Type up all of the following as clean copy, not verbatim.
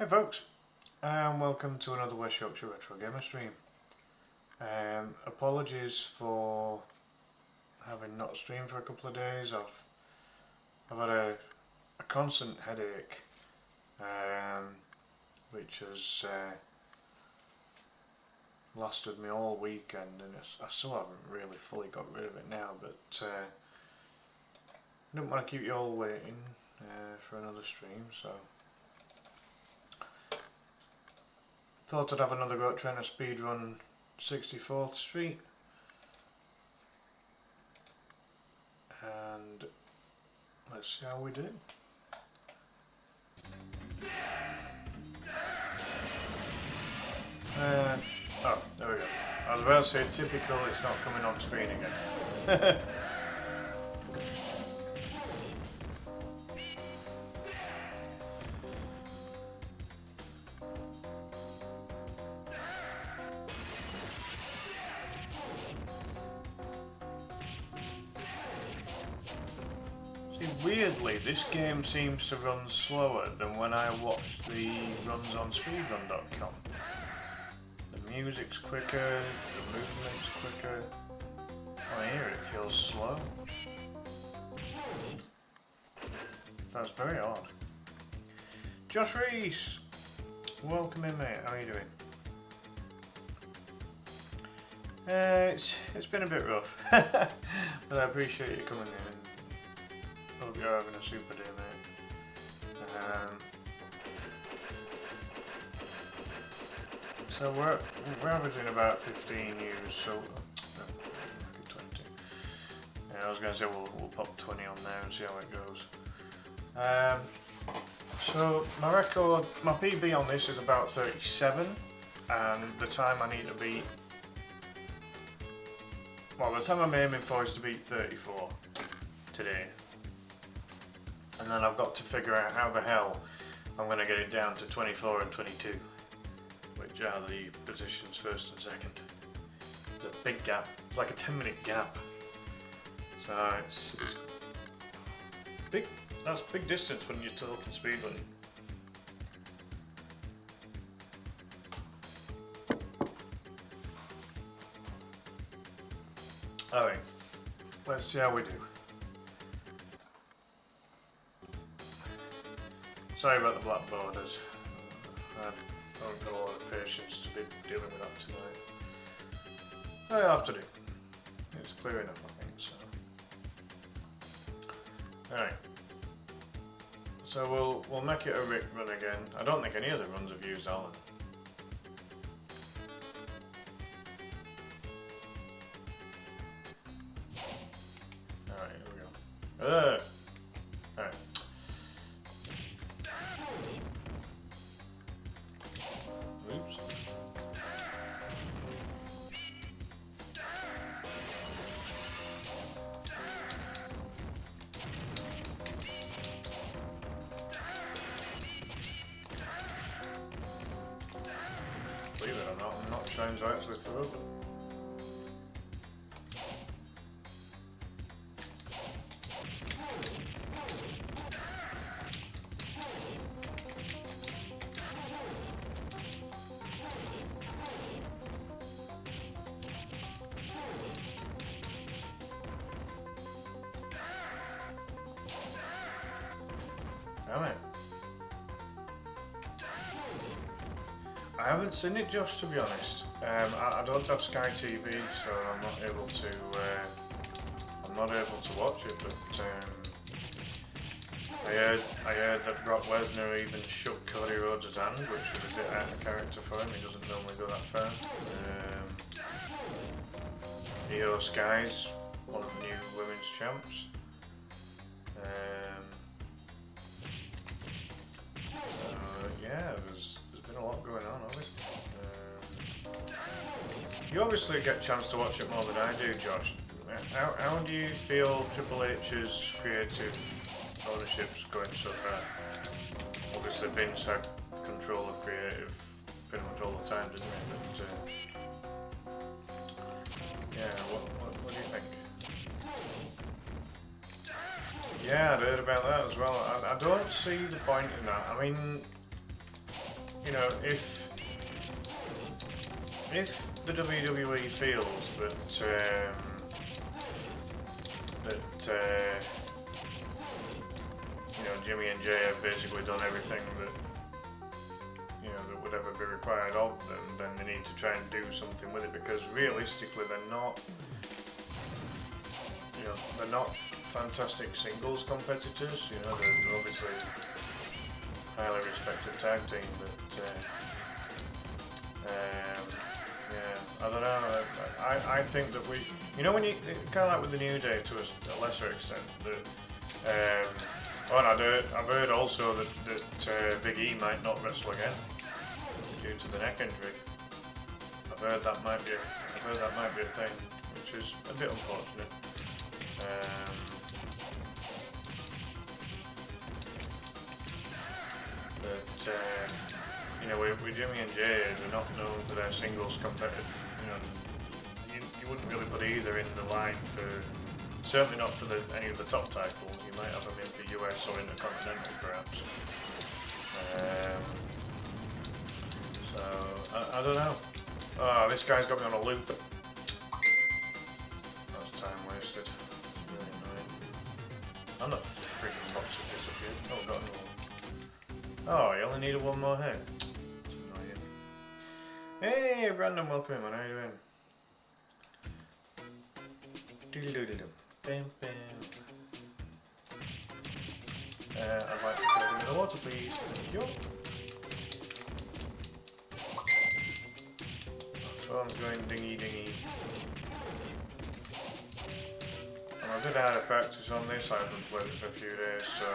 Hey folks, and welcome to another West Yorkshire Retro Gamer stream. Apologies for having not streamed for a couple of days. I've had a constant headache, which has lasted me all weekend, and I still haven't really fully got rid of it now, but I don't want to keep you all waiting for another stream, so thought I'd have another go at trying to speedrun 64th Street, and let's see how we do. Oh, there we go. I was about to say typical, it's not coming on screen again. Weirdly, this game seems to run slower than when I watched the runs on speedrun.com. The music's quicker, the movement's quicker. On here it feels slow. That's very odd. Josh Reese! Welcome in, mate. How are you doing? It's been a bit rough, but I appreciate you coming in. Hope you're having a super day, mate. So we're averaging about 15 views, so 20. Yeah, I was going to say we'll pop 20 on there and see how it goes. So my record, my PB on this is about 37, and the time I need to beat, well, the time I'm aiming for is to beat 34 today. And then I've got to figure out how the hell I'm going to get it down to 24 and 22, which are the positions first and second. It's a big gap, it's like a 10-minute gap. So it's big. That's big distance when you're talking speedrunning. Alright, let's see how we do. Sorry about the black borders. I haven't got a lot of patience to be dealing with that tonight. I'll have to do. It's clear enough, I think, so. Alright. So we'll make it a Rick run again. I don't think any of the runs have used Alan. Alright, here we go. Alright. Oops. Believe it or not, I'm not trying to actually throw them. Damn it. I haven't seen it, Josh, to be honest. I don't have Sky TV, so I'm not able to watch it. But I heard that Brock Lesnar even shook Cody Rhodes' hand, which was a bit out of character for him. He doesn't normally go that far. Io Sky's one of the new women's champs. Yeah, there's been a lot going on, obviously. You obviously get a chance to watch it more than I do, Josh. How do you feel Triple H's creative ownership's going so far? Obviously Vince had control of creative pretty much all the time, didn't he? But yeah, what do you think? Yeah, I'd heard about that as well. I don't see the point in that. I mean, you know, if the WWE feels that you know, Jimmy and Jay have basically done everything that, you know, that would ever be required of them, then they need to try and do something with it, because realistically they're not, you know, they're not fantastic singles competitors. You know, they're obviously highly respected tag team, but yeah, I don't know. I think that we, you know, when you kind of like with the New Day to a lesser extent, that oh, and I've heard also that Big E might not wrestle again due to the neck injury. I've heard that might be a thing, which is a bit unfortunate. But you know, with Jimmy and Jay, they're not known for their singles competitive. You know, you wouldn't really put either in the line for, certainly not for any of the top titles. You might have them in for US or Intercontinental, perhaps. So I don't know. Oh, this guy's got me on a loop. That's time wasted. It's really annoying. And the freaking box has disappeared. Oh, got another one. Oh, you only needed one more hit. That's annoying. Hey, Brandon, welcome in, man. How you doing? Doodle-doodle-doo. Bam, bam. I'd like to throw him in the water, please. Thank you. My phone's going dingy dingy. I'm a bit out of practice on this. I haven't played it for a few days, so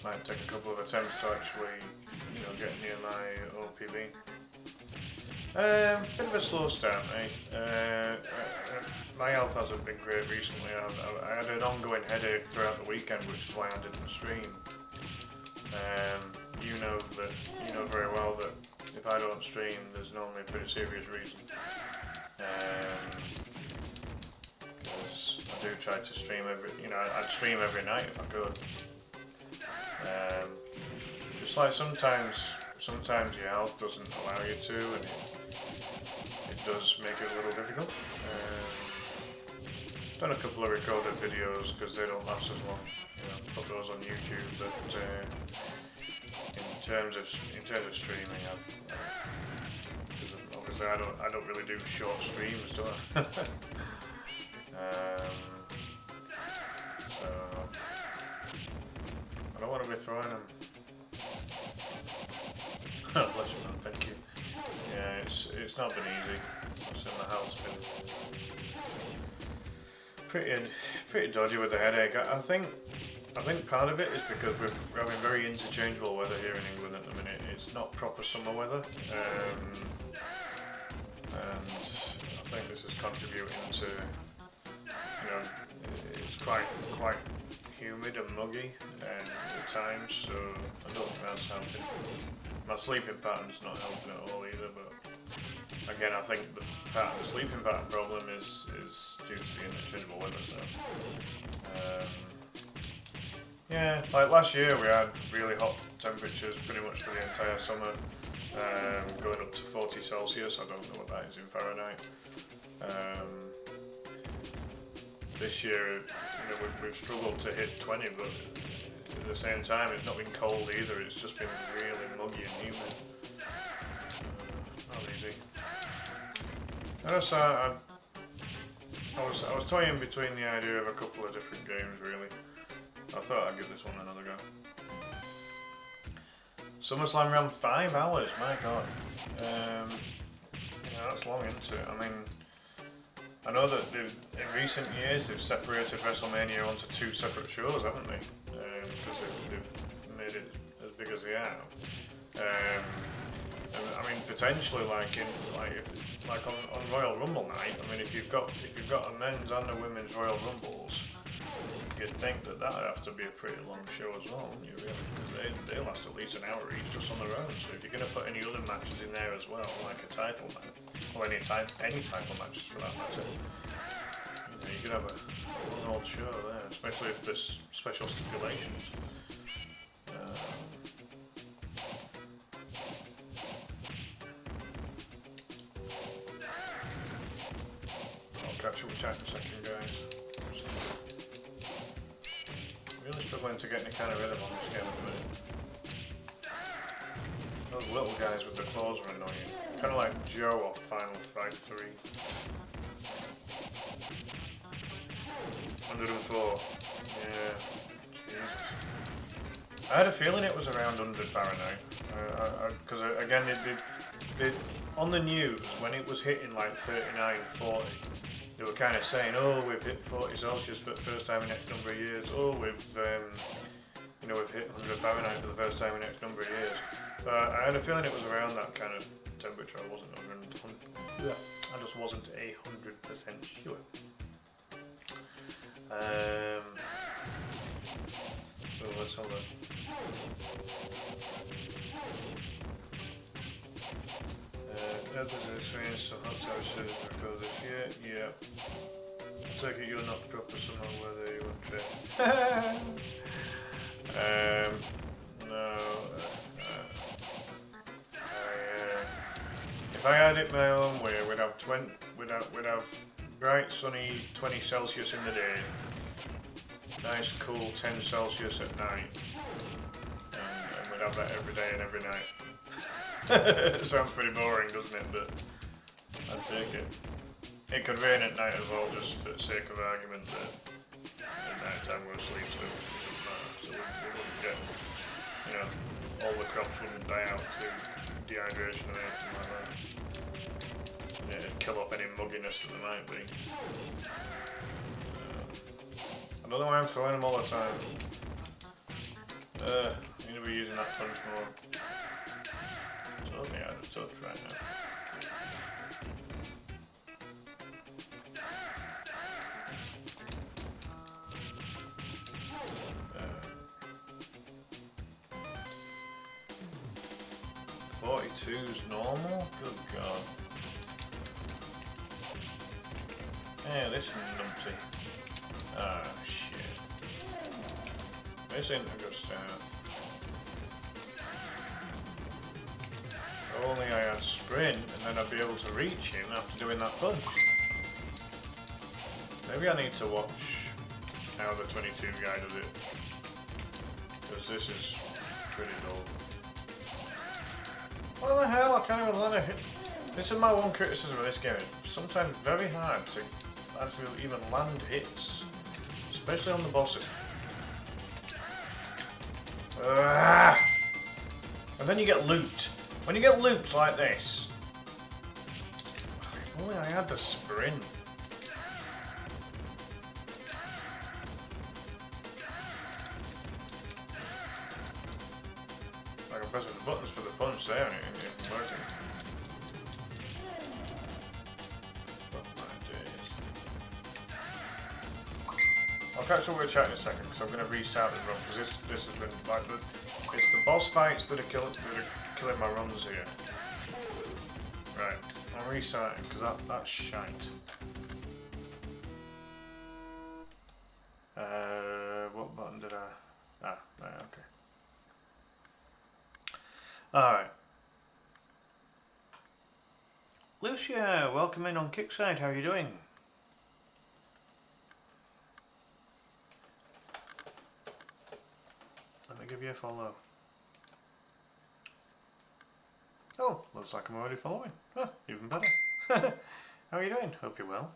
might take a couple of attempts to actually, you know, get near my OPB. Bit of a slow start, mate. My health hasn't been great recently. I had an ongoing headache throughout the weekend, which is why I didn't stream. You know very well that if I don't stream, there's normally a pretty serious reason. Because I do try to stream I'd stream every night if I could. Just like sometimes your health doesn't allow you to, and it does make it a little difficult. Done a couple of recorded videos because they don't last as long. You know, put those on YouTube. But in terms of streaming, obviously I don't really do short streams, do I? So I don't want to be throwing them. Bless you, man. Thank you. Yeah, it's not been easy. So my health's been pretty dodgy with the headache. I think part of it is because we're having very interchangeable weather here in England at the minute. It's not proper summer weather, and I think this is contributing to, you know, it's quite humid and muggy at times, so I don't think that's helping. My sleeping pattern's not helping at all either, but again, I think the sleeping pattern problem is due to the interchangeable weather. So yeah, like last year we had really hot temperatures pretty much for the entire summer, going up to 40 Celsius. I don't know what that is in Fahrenheit. This year, you know, we've struggled to hit 20, but at the same time, it's not been cold either. It's just been really muggy and humid. Not easy. I was toying between the idea of a couple of different games, really. I thought I'd give this one another go. SummerSlam ran 5 hours, my god. Yeah, that's long, isn't it? I mean, I know that in recent years they've separated WrestleMania onto 2 separate shows, haven't they? Because they've made it as big as they are. And I mean, potentially, on Royal Rumble night. I mean, if you've got a men's and a women's Royal Rumbles, you'd think that that'd have to be a pretty long show as well, wouldn't you? Really? Because they last at least an hour each just on their own. So if you're going to put any other matches in there as well, like a title match, or any title matches for that matter, you know, you could have a long old show there, especially if there's special stipulations. catch up with chat in a second, guys. Really struggling to get any kind of rhythm on this game at the minute. Those little guys with the claws are annoying. Kind of like Joe off Final Fight 3. 104. Yeah. Jesus. I had a feeling it was around 100 Fahrenheit. Because again, on the news, when it was hitting like 39, 40, they were kind of saying, oh, we've hit 40 Celsius for the first time in X number of years. Oh, we've hit 100 Fahrenheit for the first time in X number of years. But I had a feeling it was around that kind of temperature. I wasn't 100. Yeah. I just wasn't 100% sure. So let's have a look. As an experience, so hot tower should go this year. Yeah. Take it you're not proper somehow whether you want to. No. If I had it my own way, we'd have bright sunny 20 Celsius in the day, nice cool 10 Celsius at night, and we'd have that every day and every night. It sounds pretty boring, doesn't it? But I'd take it. It could rain at night as well, just for the sake of argument that at night time we're asleep, so it doesn't matter. So we wouldn't get, all the crops wouldn't die out through dehydration or anything like that. And it'd kill off any mugginess that there might be. I don't know why I'm throwing them all the time. I need to be using that punch more. Totally out of touch right now. 42's normal? Good God. Yeah, this is numpty. Ah, shit. This ain't a good start. If only I had sprint, and then I'd be able to reach him after doing that punch. Maybe I need to watch how the 22 guy does it. Because this is pretty dull. What the hell? I can't even let it hit. This is my one criticism of this game. It's sometimes very hard to actually even land hits. Especially on the bosses. And then you get loot. When you get loot like this, if only I had the sprint. Like I'm pressing the buttons for the punch there and it isn't working. Fuck my days. I'll catch up with chat in a second because I'm going to restart the run because this has been like it's the boss fights that are killing my runs here. Right, I'm restarting because that's shite. What button did I? Ah, right, okay. Alright. Lucia, welcome in on Kickside, how are you doing? Let me give you a follow. Oh, looks like I'm already following. Huh, even better. How are you doing? Hope you're well.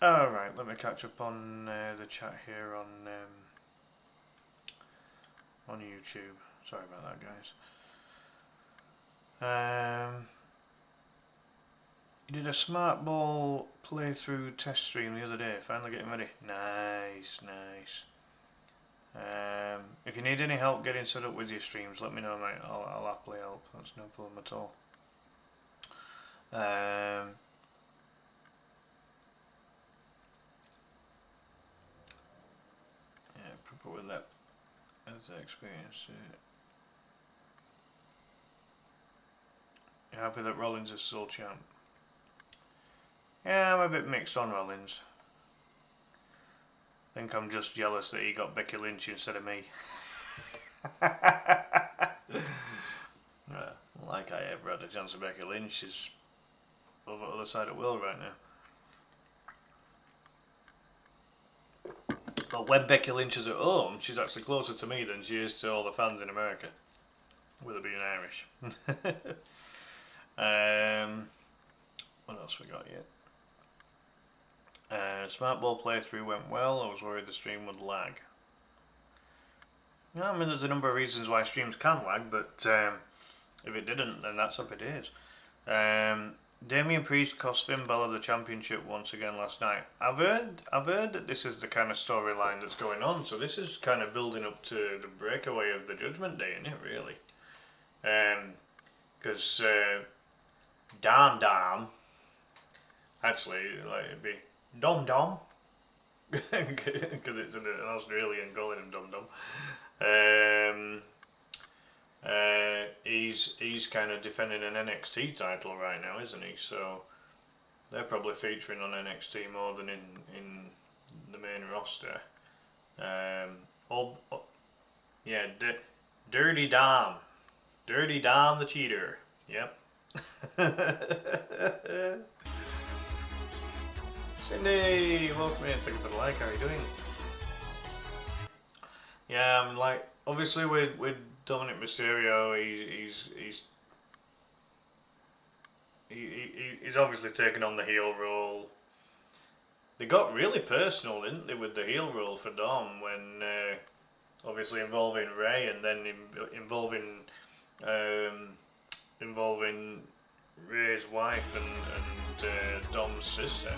Alright, let me catch up on the chat here on YouTube. Sorry about that, guys. You did a smart ball playthrough test stream the other day. Finally getting ready. Nice, nice. If you need any help getting set up with your streams, let me know, mate. I'll happily help. That's no problem at all. Yeah, proper with that as the experience. You happy that Rollins is still champ? Yeah, I'm a bit mixed on Rollins. I think I'm just jealous that he got Becky Lynch instead of me. Like I ever had a chance of Becky Lynch is over the other side of the world right now. But when Becky Lynch is at home, she's actually closer to me than she is to all the fans in America, with her being Irish. What else we got yet? Smart ball playthrough went well. I was worried the stream would lag. Yeah, I mean, there's a number of reasons why streams can lag, but if it didn't, then that's up it is. Damian Priest cost Finn Balor the championship once again last night. I've heard that this is the kind of storyline that's going on, so this is kind of building up to the breakaway of the Judgment Day, isn't it, really? Because Dom, actually, like, it'd be Dom, because it's an Australian calling him Dom. He's kind of defending an NXT title right now, isn't he? So they're probably featuring on NXT more than in the main roster. Yeah, Dirty Dom the cheater. Yep. Cindy, welcome in. Thank you for the like. How are you doing? Yeah, I'm like, obviously with Dominic Mysterio, he's obviously taken on the heel role. They got really personal, didn't they, with the heel role for Dom, when obviously involving Ray and then involving Ray's wife and Dom's sister.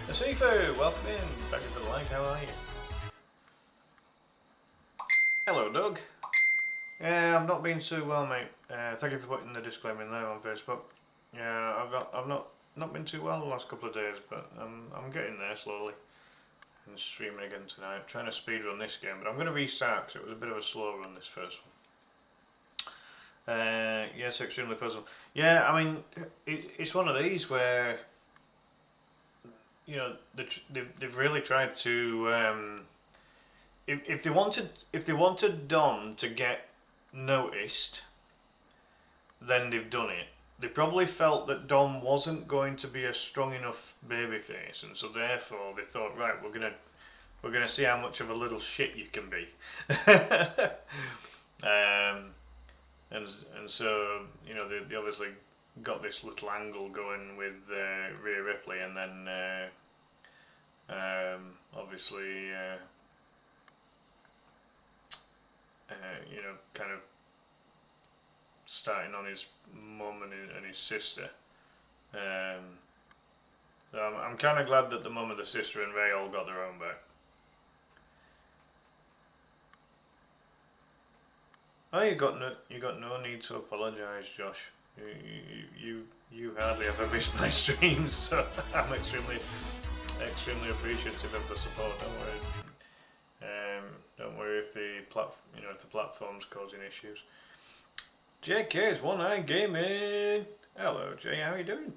Asifu, welcome in. Thank you for the like. How are you? Hello, Doug. Yeah, I've not been too well, mate. Thank you for putting the disclaimer in there on Facebook. Yeah, I've not been too well the last couple of days, but I'm getting there slowly. And streaming again tonight, trying to speed run this game, but I'm going to restart because it was a bit of a slow run this first one. Yes, extremely puzzled. Yeah, I mean, it's one of these where, you know, they've really tried to. If they wanted Dom to get noticed, then they've done it. They probably felt that Dom wasn't going to be a strong enough babyface, and so therefore they thought, right, we're gonna see how much of a little shit you can be. And so, you know, they obviously got this little angle going with Rhea Ripley, and then obviously. You know, kind of starting on his mum and his sister. So I'm kind of glad that the mum and the sister and Ray all got their own back. Oh, you got no need to apologise, Josh. You hardly ever miss my streams, so I'm extremely appreciative of the support. Don't worry. Don't worry if the platform's causing issues. JK's One Eye Gaming. Hello, Jay. How are you doing?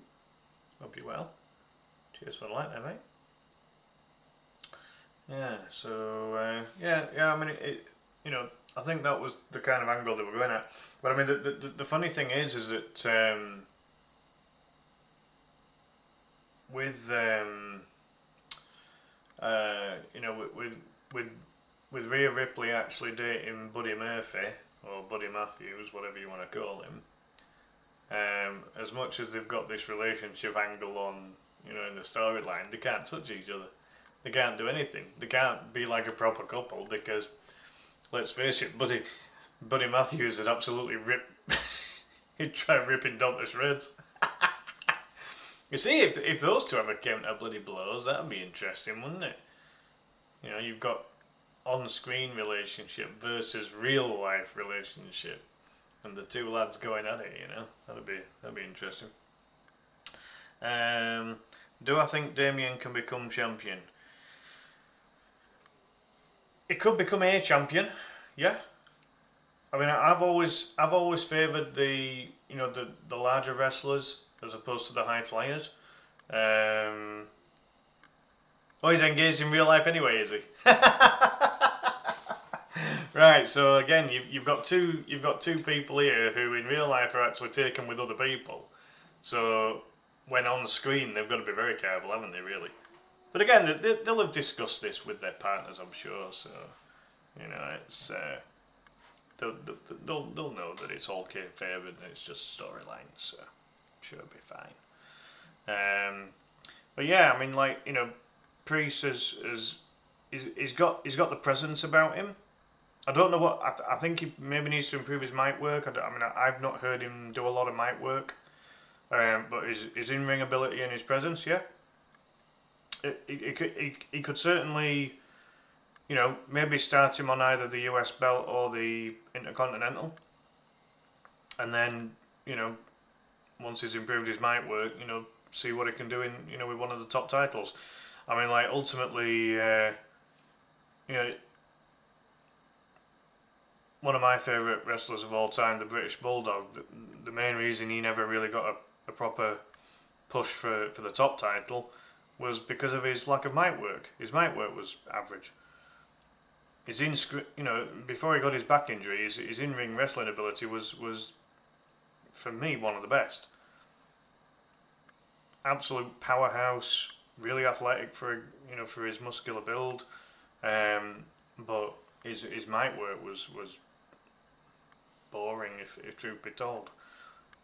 Hope you're well. Cheers for the like there, mate. Yeah. So yeah. I mean, you know, I think that was the kind of angle they were going at. But I mean, the funny thing is that with you know, with Rhea Ripley actually dating Buddy Murphy, or Buddy Matthews, whatever you want to call him, as much as they've got this relationship angle on, you know, in the storyline, they can't touch each other. They can't do anything. They can't be like a proper couple because, let's face it, Buddy Matthews would absolutely rip. He'd try ripping Dom to shreds. You see, if those two ever came to bloody blows, that'd be interesting, wouldn't it? You know, you've got on-screen relationship versus real-life relationship, and the two lads going at it. You know, that'd be interesting. Do I think Damien can become champion? It could become a champion, yeah. I mean, I've always favoured the larger wrestlers as opposed to the high flyers. Oh, he's engaged in real life anyway, is he? Right. So again, you've got two people here who in real life are actually taken with other people. So when on screen, they've got to be very careful, haven't they? Really. But again, they'll have discussed this with their partners, I'm sure. So, you know, it's they'll know that it's all kayfabe and it's just storyline. So, I'm sure it'll be fine. But yeah, I mean, like, you know, Priest he's got the presence about him. I don't know what I think he maybe needs to improve his mic work. I've not heard him do a lot of mic work, but his in-ring ability and his presence, yeah. He could certainly, you know, maybe start him on either the US belt or the Intercontinental, and then, you know, once he's improved his mic work, you know, see what he can do in, you know, with one of the top titles. I mean, like, ultimately, you know, one of my favourite wrestlers of all time, the British Bulldog, the main reason he never really got a proper push for the top title was because of his lack of mic work. His mic work was average. You know, before he got his back injury, his in-ring wrestling ability was for me one of the best. Absolute powerhouse, really athletic for, you know, for his muscular build, but his mic work was boring, if truth be told.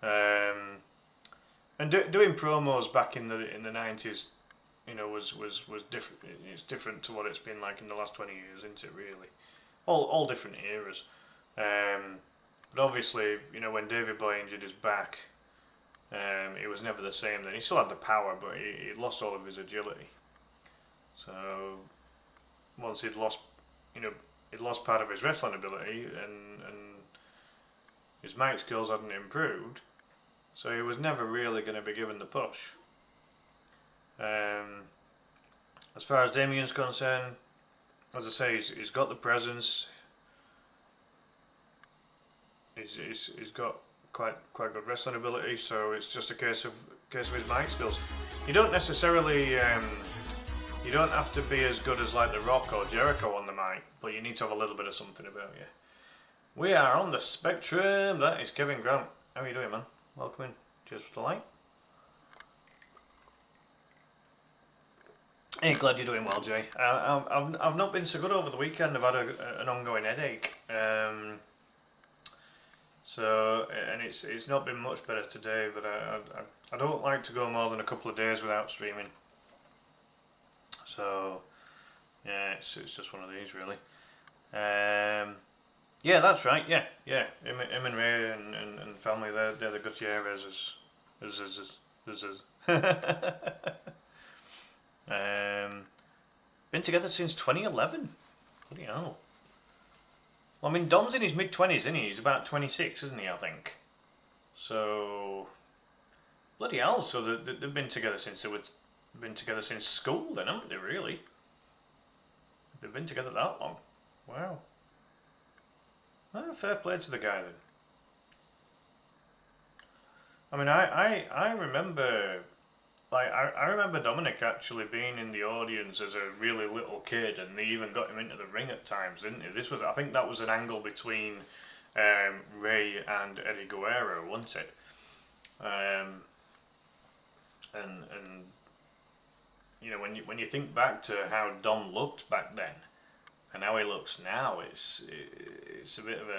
And doing promos back in the 90s, you know, was different. It's different to what it's been like in the last 20 years, isn't it? Really, all different eras. But obviously, you know, when Davey Boy injured his back, it was never the same. Then he still had the power, but he lost all of his agility. So once he'd lost, you know, he'd lost part of his wrestling ability, and his mic skills hadn't improved, so he was never really going to be given the push. As far as Damien's concerned, as I say, he's got the presence. He's got quite good wrestling ability, so it's just a case of his mic skills. You don't necessarily you don't have to be as good as like The Rock or Jericho on the mic, but you need to have a little bit of something about you. We are on the spectrum. That is Kevin Grant. How are you doing, man? Welcome in. Cheers for the light. Hey, glad you're doing well, Jay. I've not been so good over the weekend. I've had an ongoing headache. So, and it's not been much better today, but I don't like to go more than a couple of days without streaming. So, yeah, it's just one of these, really. Yeah, that's right. Yeah. Him and Ray and family, they're the Gutierrez. Been together since 2011. Bloody hell. Well, I mean, Dom's in his mid-20s, isn't he? He's about 26, isn't he, I think? So, bloody hell. So they've been together since school, then, haven't they? Really? They've been together that long. Wow. Well, fair play to the guy then. I mean, I remember, like, I remember Dominic actually being in the audience as a really little kid, and they even got him into the ring at times, didn't they? I think that was an angle between Ray and Eddie Guerrero, wasn't it? And you know, when you think back to how Dom looked back then and how he looks now, it's a bit of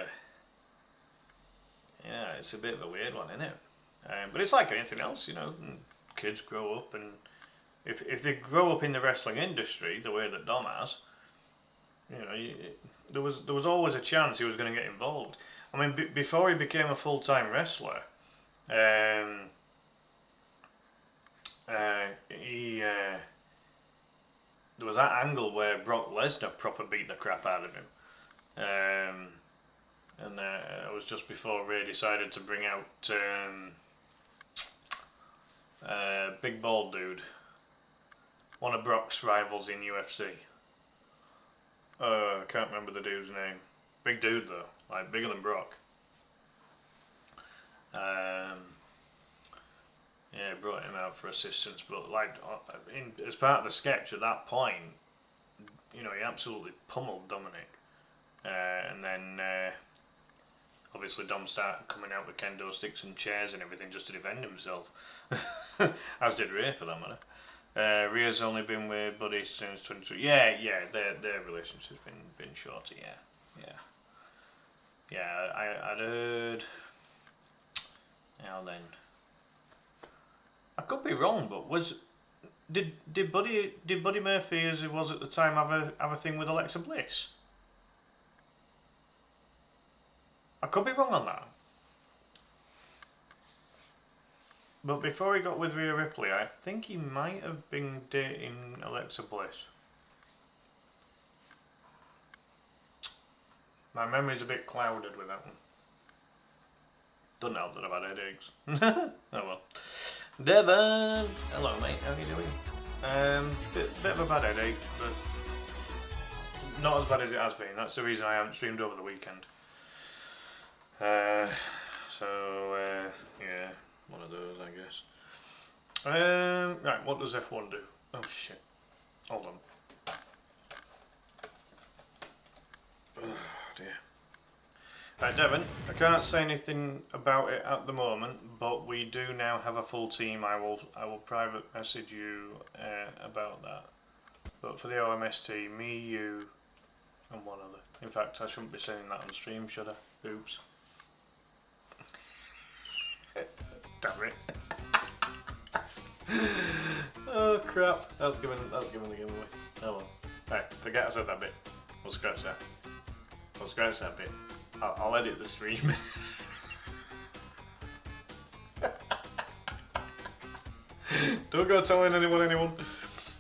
a weird one, isn't it? But it's like anything else, you know. Kids grow up, and if they grow up in the wrestling industry the way that Dom has, you know, there was always a chance he was going to get involved. I mean, before he became a full-time wrestler, there was that angle where Brock Lesnar proper beat the crap out of him, and it was just before Ray decided to bring out big bald dude, one of Brock's rivals in UFC. I can't remember the dude's name. Big dude though, like bigger than Brock. Yeah, brought him out for assistance, but like as part of the sketch at that point, you know, he absolutely pummeled Dominic, and then obviously Dom started coming out with kendo sticks and chairs and everything just to defend himself, as did Ray for that matter. Ria's only been with Buddy since 22. Yeah, their relationship's been shorter. Yeah. I'd heard. Now then, I could be wrong, but did Buddy Murphy, as it was at the time, have a thing with Alexa Bliss? I could be wrong on that. But before he got with Rhea Ripley, I think he might have been dating Alexa Bliss. My memory's a bit clouded with that one. Doesn't help that I've had headaches. Oh well. Devon! Hello mate, how are you doing? Bit of a bad headache, but not as bad as it has been. That's the reason I haven't streamed over the weekend. Yeah, one of those I guess. Right, what does F1 do? Oh shit. Hold on. Oh dear. Right, Devon, I can't say anything about it at the moment, but we do now have a full team. I will private message you about that. But for the OMST, me, you, and one other. In fact, I shouldn't be saying that on stream, should I? Oops. Damn it. Oh crap, that's given the game away. Oh well. Right, forget I said that bit. We'll scratch that. We'll scratch that bit. I'll edit the stream. Don't go telling anyone.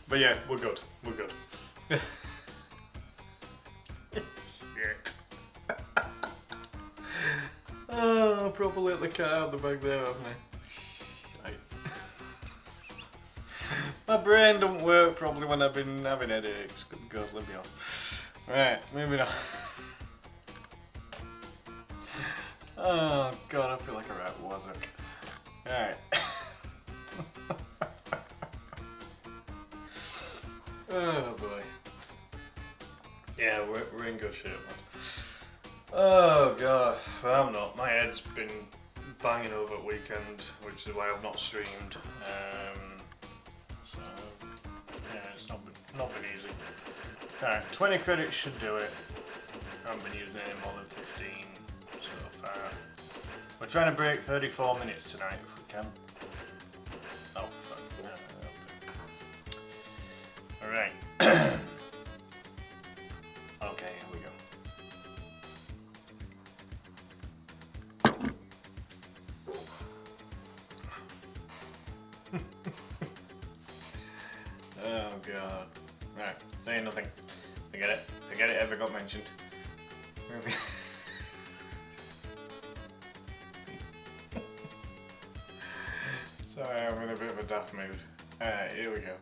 But yeah, we're good. We're good. Shit. Oh, probably let the cat out the bag there, haven't I? Right. My brain don't work properly when I've been having headaches. Good God, let me off. Right, moving on. Oh God, I feel like a rat wazzock. Alright. Oh boy. Yeah, we're in good shape, man. Oh God, well, I'm not. My head's been banging over at weekend, which is why I've not streamed. So yeah, it's not been easy. Alright, 20 credits should do it. I haven't been using any more than 15 so far. We're trying to break 34 minutes tonight if we can. Oh fuck. Alright. Okay, here we go. Oh God. Right, saying nothing. Forget it ever got mentioned. Sorry, I'm in a bit of a daft mood. Alright, here we go.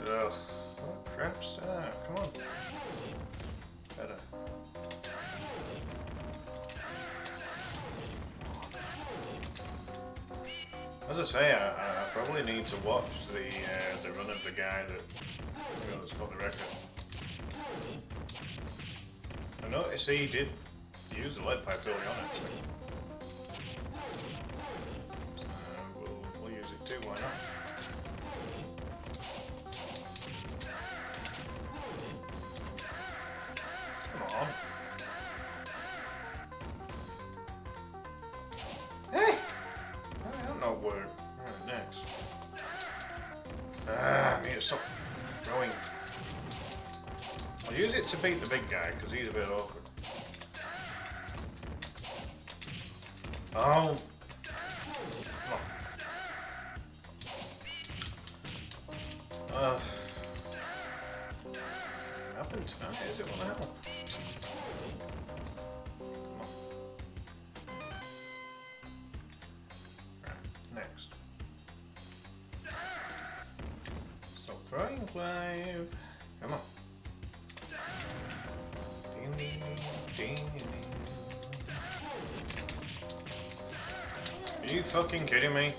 Ugh. Oh, craps. Come on. Better. As I say, I probably need to watch the run of the guy that's got the record. I noticed he did use the lead pipe early on actually. So we'll use it too, why not? Come on. Hey! That'll not work. Alright, next. I need to stop throwing. I'll use it to beat the big guy because he's a bit awkward. Oh! Come on. What happened tonight? Is it what the hell? Next. Stop throwing, Clive. Come on. Ding, ding, ding, ding. Are you fucking kidding me?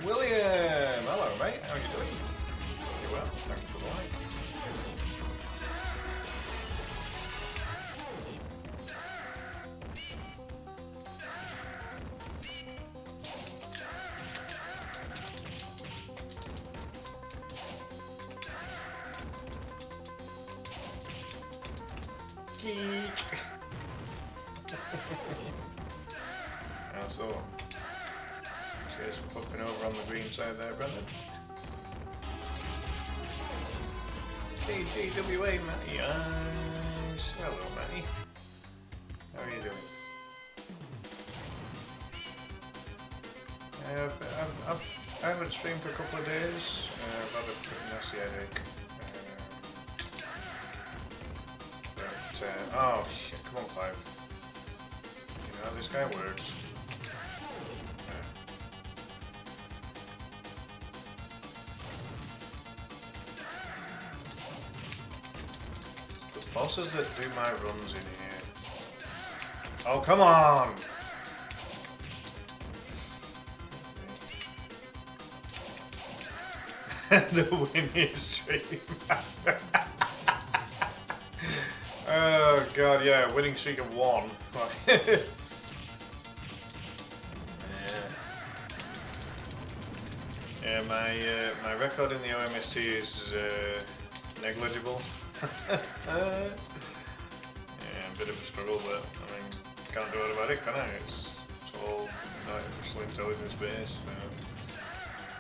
William! Hello mate, how are you doing? Pretty well, thank you for the like. Geek! How so? Cheers for popping over on the green side there, Brendan. KGWA, Matty Eyes. Hello, Matty. How are you doing? I haven't streamed for a couple of days. I've had a pretty nasty headache. Oh shit, come on, Clive. You know how this guy works. The bosses that do my runs in here. Oh, come on! The winning stream master. Oh god, yeah, winning streak of 1. Yeah, my record in the OMST is negligible. Yeah, a bit of a struggle, but I mean, can't do it about it, can I? It's all artificial intelligence based.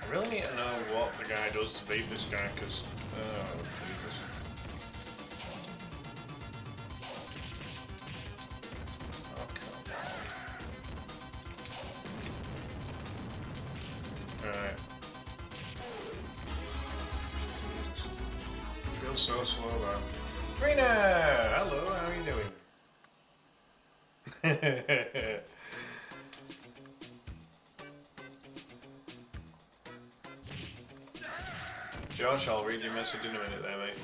I really need to know what the guy does to beat this guy, because oh Jesus. Oh come on. Right. Feels so slow though. Trina! Hello, how are you doing? Josh, I'll read your message in a minute there, mate.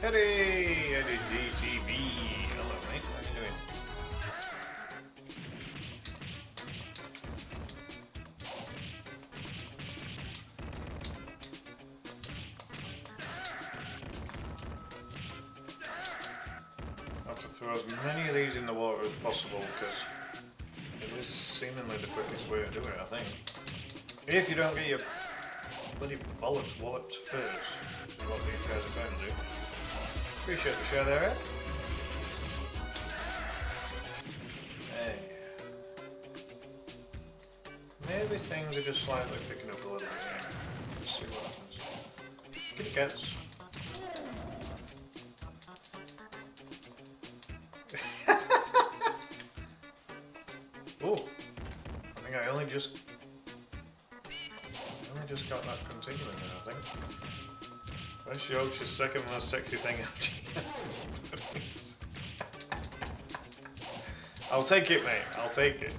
Eddie DTV. Hello, mate. How are you doing? I have to throw as many of these in the water as possible because it is seemingly the quickest way to do it, I think. If you don't get your bloody bollocks walloped first, which is what these guys are trying to do. Appreciate the share there, Ed. Hey. Maybe things are just slightly picking up a little bit here. Let's see what happens. Kitty cats. Oh, I think I only just got that continuing there, I think. West Yorkshire's second most sexy thing. I'll take it, mate. I'll take it.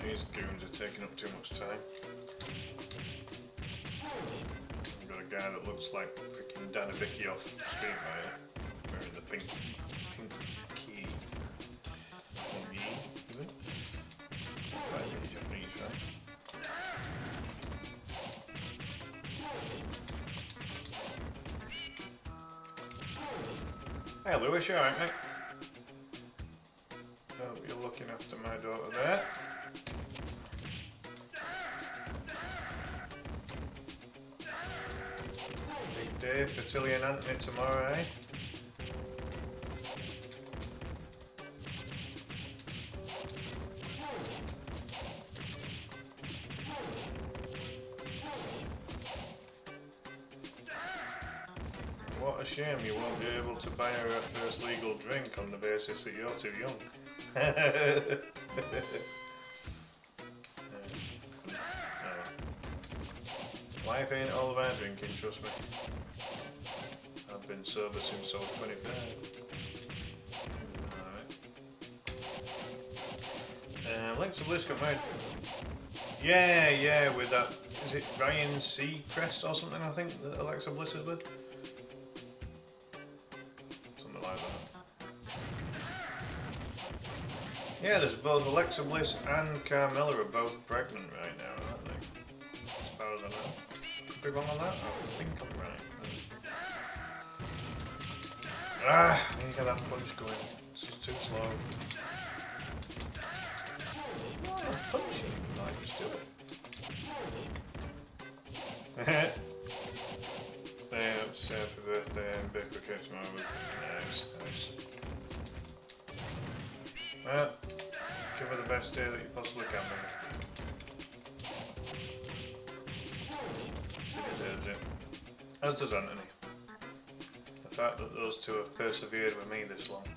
These goons are taking up too much time. We've got a guy that looks like freaking Danny Vicky off Street Fighter, wearing the pink key. Hey Lewis, you alright mate? Hope you're looking after my daughter there. Big day for Tilly and Anthony tomorrow, eh? What a shame you won't be able to buy her first legal drink on the basis that you're too young. Life ain't all about drinking, trust me. I've been sober since I was 25. Alright. Alexa Bliss got married. Yeah, with that. Is it Ryan Seacrest or something, I think, that Alexa Bliss is with? Something like that. Yeah, there's both Alexa Bliss and Carmella are both pregnant right now, aren't they? As far as I know. Could be wrong on that? I think I'm right. I need to get that punch going. It's just too slow. Oh, I'm punching. Right, just do it. Say happy birthday and bake cake tomorrow. Nice. Well, give her the best day that you possibly can, She deserves it. As does Anthony. The fact that those two have persevered with me this long.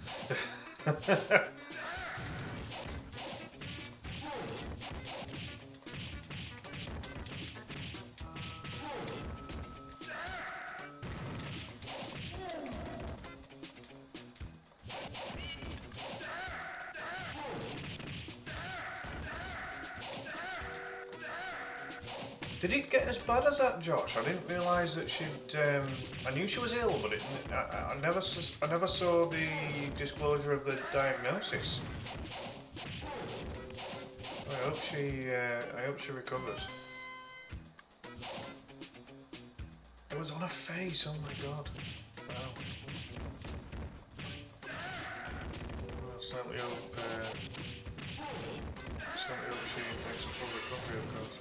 Did it get as bad as that, Josh? I didn't realise that she'd. I knew she was ill, but I never saw the disclosure of the diagnosis. I hope she recovers. It was on her face. Oh my god! Wow. Well, certainly hope she makes a full recovery, of course.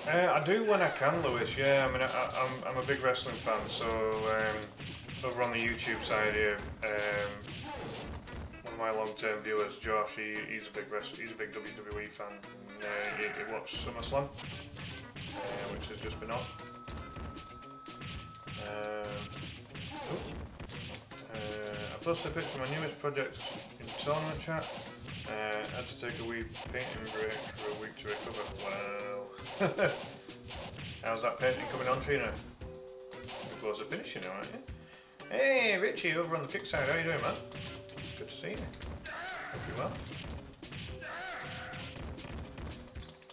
I do when I can, Lewis. Yeah, I mean, I'm a big wrestling fan, so over on the YouTube side here, one of my long-term viewers, Josh, he's a big WWE fan. And, he watched SummerSlam, which has just been on. I posted a picture of my newest project in tournament chat. Had to take a wee painting break for a week to recover. Wow. How's that painting coming on, Trina? You're close to finishing now, aren't you? Hey, Richie, over on the kick side. How you doing, man? Good to see you. Hope you're well.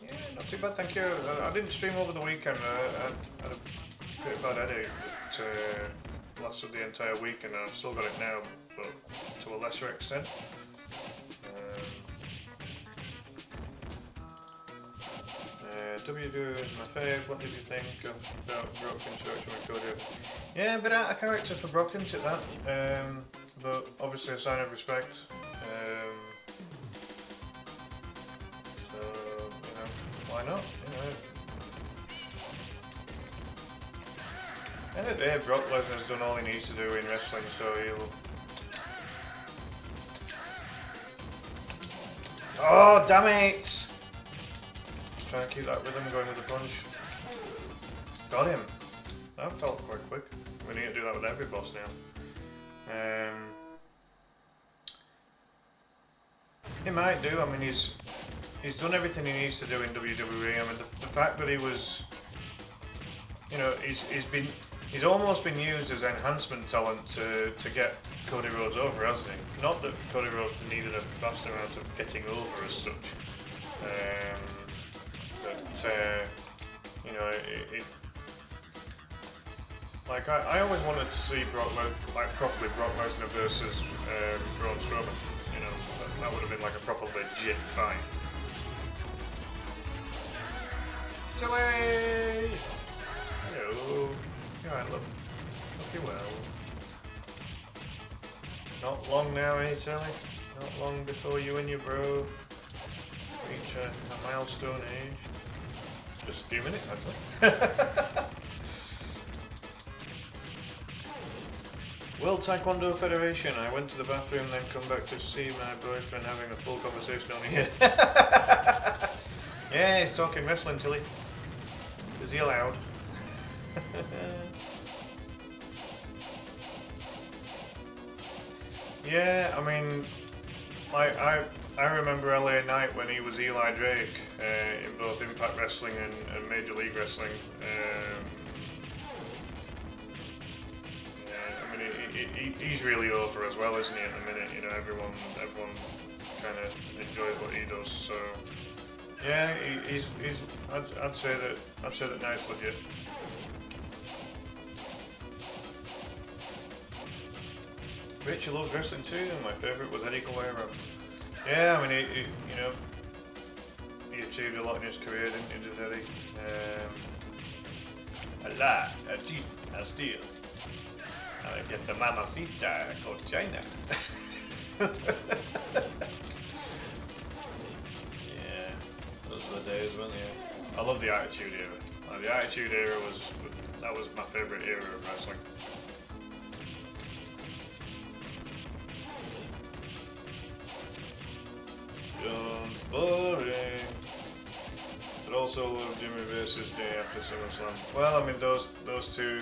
Yeah, not too bad, thank you. I didn't stream over the weekend. I had a bit of bad headache that lasted the entire week, and I've still got it now, but to a lesser extent. WW is my fave. What did you think about Brock Construction with Cody? Yeah, a bit out of character for Brock, isn't it, that? But obviously a sign of respect. So, you know, why not? You know. End of the day, Brock Lesnar's done all he needs to do in wrestling, so he'll... Oh, damn it! Trying to keep that rhythm going with the punch. Got him. That felt quite quick. We need to do that with every boss now. He might do. I mean, he's done everything he needs to do in WWE. I mean, the fact that he was, you know, he's almost been used as enhancement talent to get Cody Rhodes over, hasn't he? Not that Cody Rhodes needed a vast amount of getting over as such. But you know, like I always wanted to see properly Brock Lesnar versus Braun Strowman. You know, that would have been like a proper legit fight. Tilly! Hello. You alright, love? Hope you well. Not long now, eh, Tilly? Not long before you and your bro reach a milestone age. Just a few minutes, actually. World Taekwondo Federation. I went to the bathroom, then come back to see my boyfriend having a full conversation on here. Yeah, he's talking wrestling, Tilly. Is he allowed? Yeah, I mean, like I remember LA Knight when he was Eli Drake in both Impact Wrestling and Major League Wrestling. Yeah, I mean, he's really over as well, isn't he? At the minute, you know, everyone kind of enjoys what he does. So yeah, he's I'd say that Knight's legit. Rachel loves wrestling too, and my favourite was Eddie Guerrero. Yeah, I mean, he you know, he achieved a lot in his career, didn't he, Eddie? A lot, a steal. I get the mamacita called China. Yeah, those were the days, weren't they? I love the Attitude Era. The Attitude Era was my favourite era of wrestling. Jones boring. But also love Jimmy versus Jay after SummerSlam. Well, I mean those two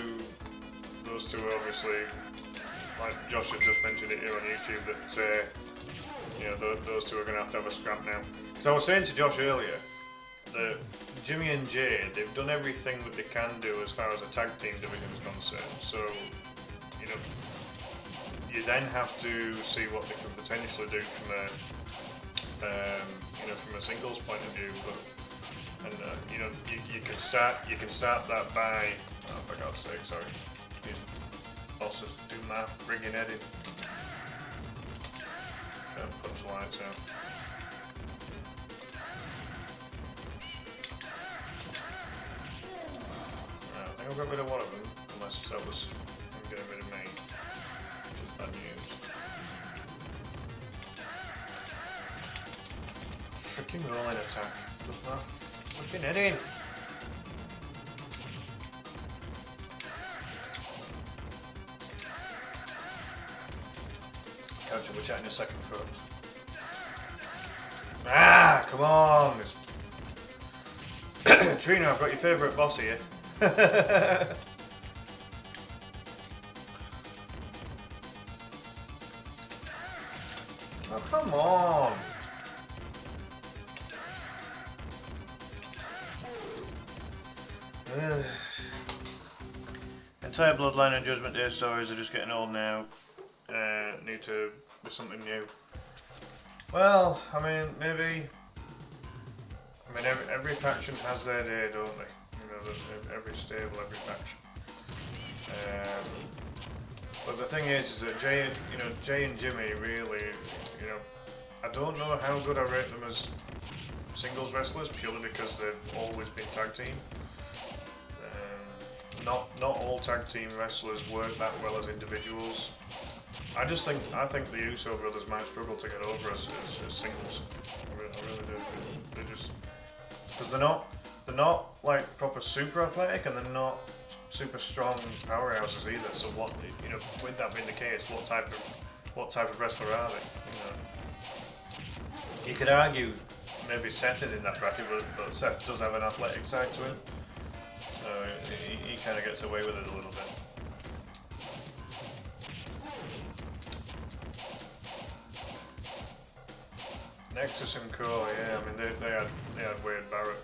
obviously, like Josh had just mentioned it here on YouTube, that you know those two are going to have a scrap now. Because I was saying to Josh earlier that Jimmy and Jay, they've done everything that they can do as far as a tag team division is concerned. So you know you then have to see what they can potentially do from a you know, from a singles point of view, but you know, you can start that by, oh, for God's sake, sorry, these bosses do my friggin' head in. Punch the lights out. Right, I think I've got rid of one of them, unless that was him getting rid of me, which is bad news. Freaking rolling attack. Look that. Freaking head in. Coach, we'll chat in a second folks. Ah, come on. Trina, I've got your favourite boss here. Oh, come on. Entire Bloodline and Judgment Day stories are just getting old now. Need to be something new. Well, I mean, maybe. I mean, every faction has their day, don't they? You know, every stable, every faction. But the thing is that Jay and Jimmy really, you know, I don't know how good I rate them as singles wrestlers purely because they've always been tag team. Not all tag team wrestlers work that well as individuals. I think the Uso brothers might struggle to get over as singles. I really do. They're just because they're not like proper super athletic and they're not super strong powerhouses either. So what, you know, with that being the case, what type of wrestler are they? You could argue maybe Seth is in that bracket, but Seth does have an athletic side to him. So he kind of gets away with it a little bit. Nexus and Co, yeah, I mean they had Wade Barrett,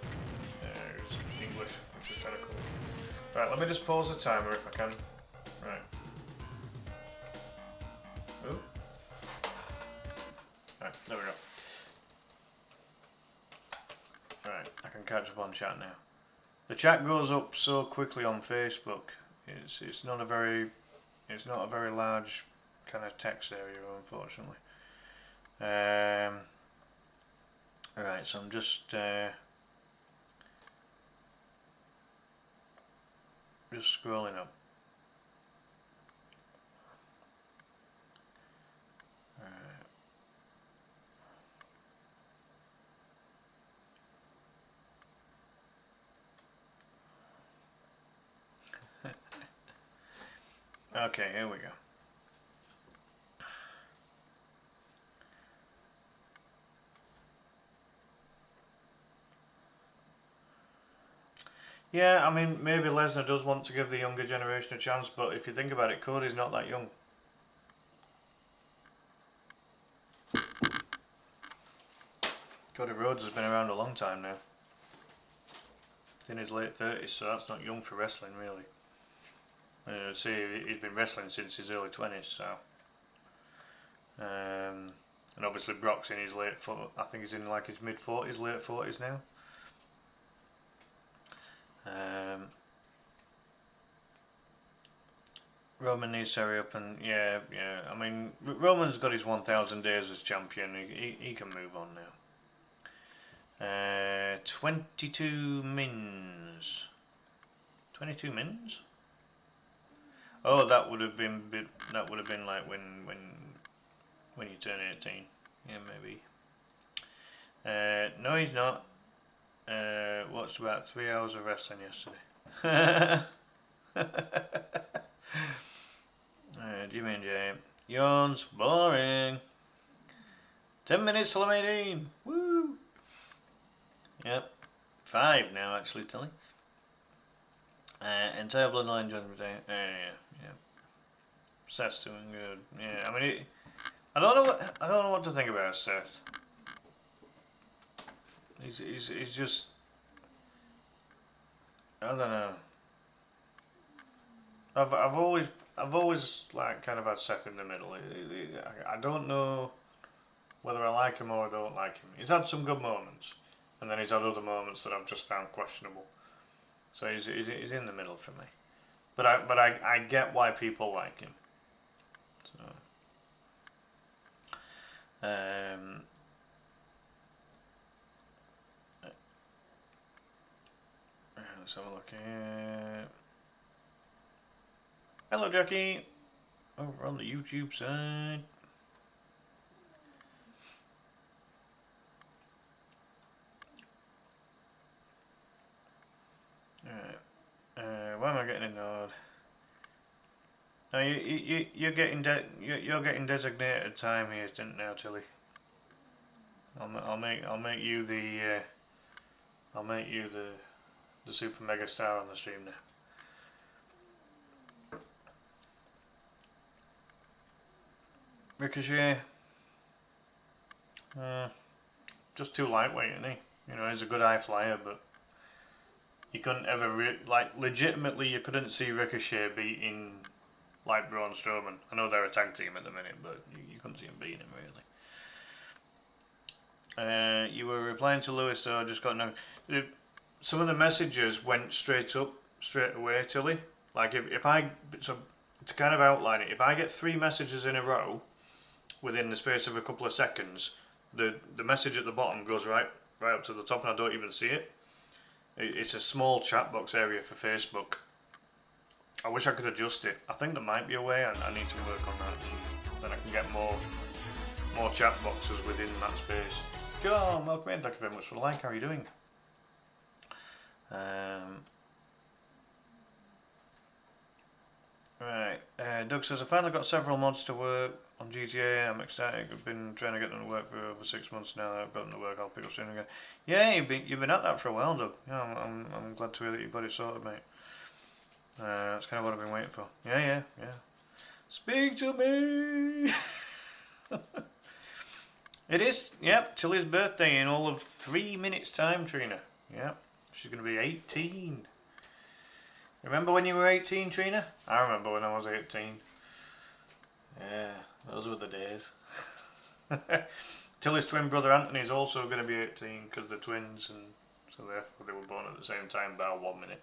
who's English, which is kind of cool. Right, let me just pause the timer if I can. Right. Ooh. Right, there we go. Right, I can catch up on chat now. The chat goes up so quickly on Facebook. It's not a very large kind of text area, unfortunately. Alright, so I'm just scrolling up. Okay, here we go. Yeah, I mean, maybe Lesnar does want to give the younger generation a chance, but if you think about it, Cody's not that young. Cody Rhodes has been around a long time now. He's in his late 30s, so that's not young for wrestling, really. See, he's been wrestling since his early 20s, so. And obviously Brock's in his late, I think he's in like his mid 40s, late 40s now. Roman needs to hurry up and yeah. I mean, Roman's got his 1,000 days as champion. He can move on now. 22 mins. 22 mins? Oh, that would have been like when you turn 18. Yeah, maybe. No, he's not. Watched about 3 hours of wrestling yesterday. Jimmy and Jay. Yawns, boring. 10 minutes till I'm 18. Woo! Yep. 5 now, actually, Tilly. Entire bloodline judgment day. Yeah. Seth's doing good. Yeah, I mean, I don't know what to think about Seth. He's just, I don't know. I've always like kind of had Seth in the middle. I don't know whether I like him or I don't like him. He's had some good moments, and then he's had other moments that I've just found questionable. So he's in the middle for me. But I get why people like him. So let's have a look here. Hello, Jackie. Over on the YouTube side. Alright. Why am I getting ignored? No, you're getting designated time here, didn't now, Tilly? I'll make you the super mega star on the stream now. Ricochet, just too lightweight, isn't he? You know, he's a good high flyer, but you couldn't ever legitimately you couldn't see Ricochet beating like Braun Strowman. I know they're a tag team at the minute, but you couldn't see him beating him really. You were replying to Lewis, so I just got no. Some of the messages went straight away, Tilly. Like if I to kind of outline it, if I get 3 messages in a row within the space of a couple of seconds, the message at the bottom goes right up to the top, and I don't even see it. It's a small chat box area for Facebook. I wish I could adjust it. I think there might be a way, and I need to work on that. Then I can get more chat boxes within that space. John, welcome in. Thank you very much for the like. How are you doing? Right. Doug says I finally got several mods to work on GTA. I'm excited. I've been trying to get them to work for over 6 months now. I've got them to work. I'll pick up soon again. Yeah, you've been at that for a while, Doug. Yeah, I'm glad to hear that you've got it sorted, mate. That's kind of what I've been waiting for. Yeah. Speak to me. It is. Yep. Tilly's birthday in all of 3 minutes' time, Trina. Yep. She's going to be 18. Remember when you were 18, Trina? I remember when I was 18. Yeah, those were the days. Tilly's twin brother Anthony is also going to be 18 because they're twins, and so therefore they were born at the same time by 1 minute.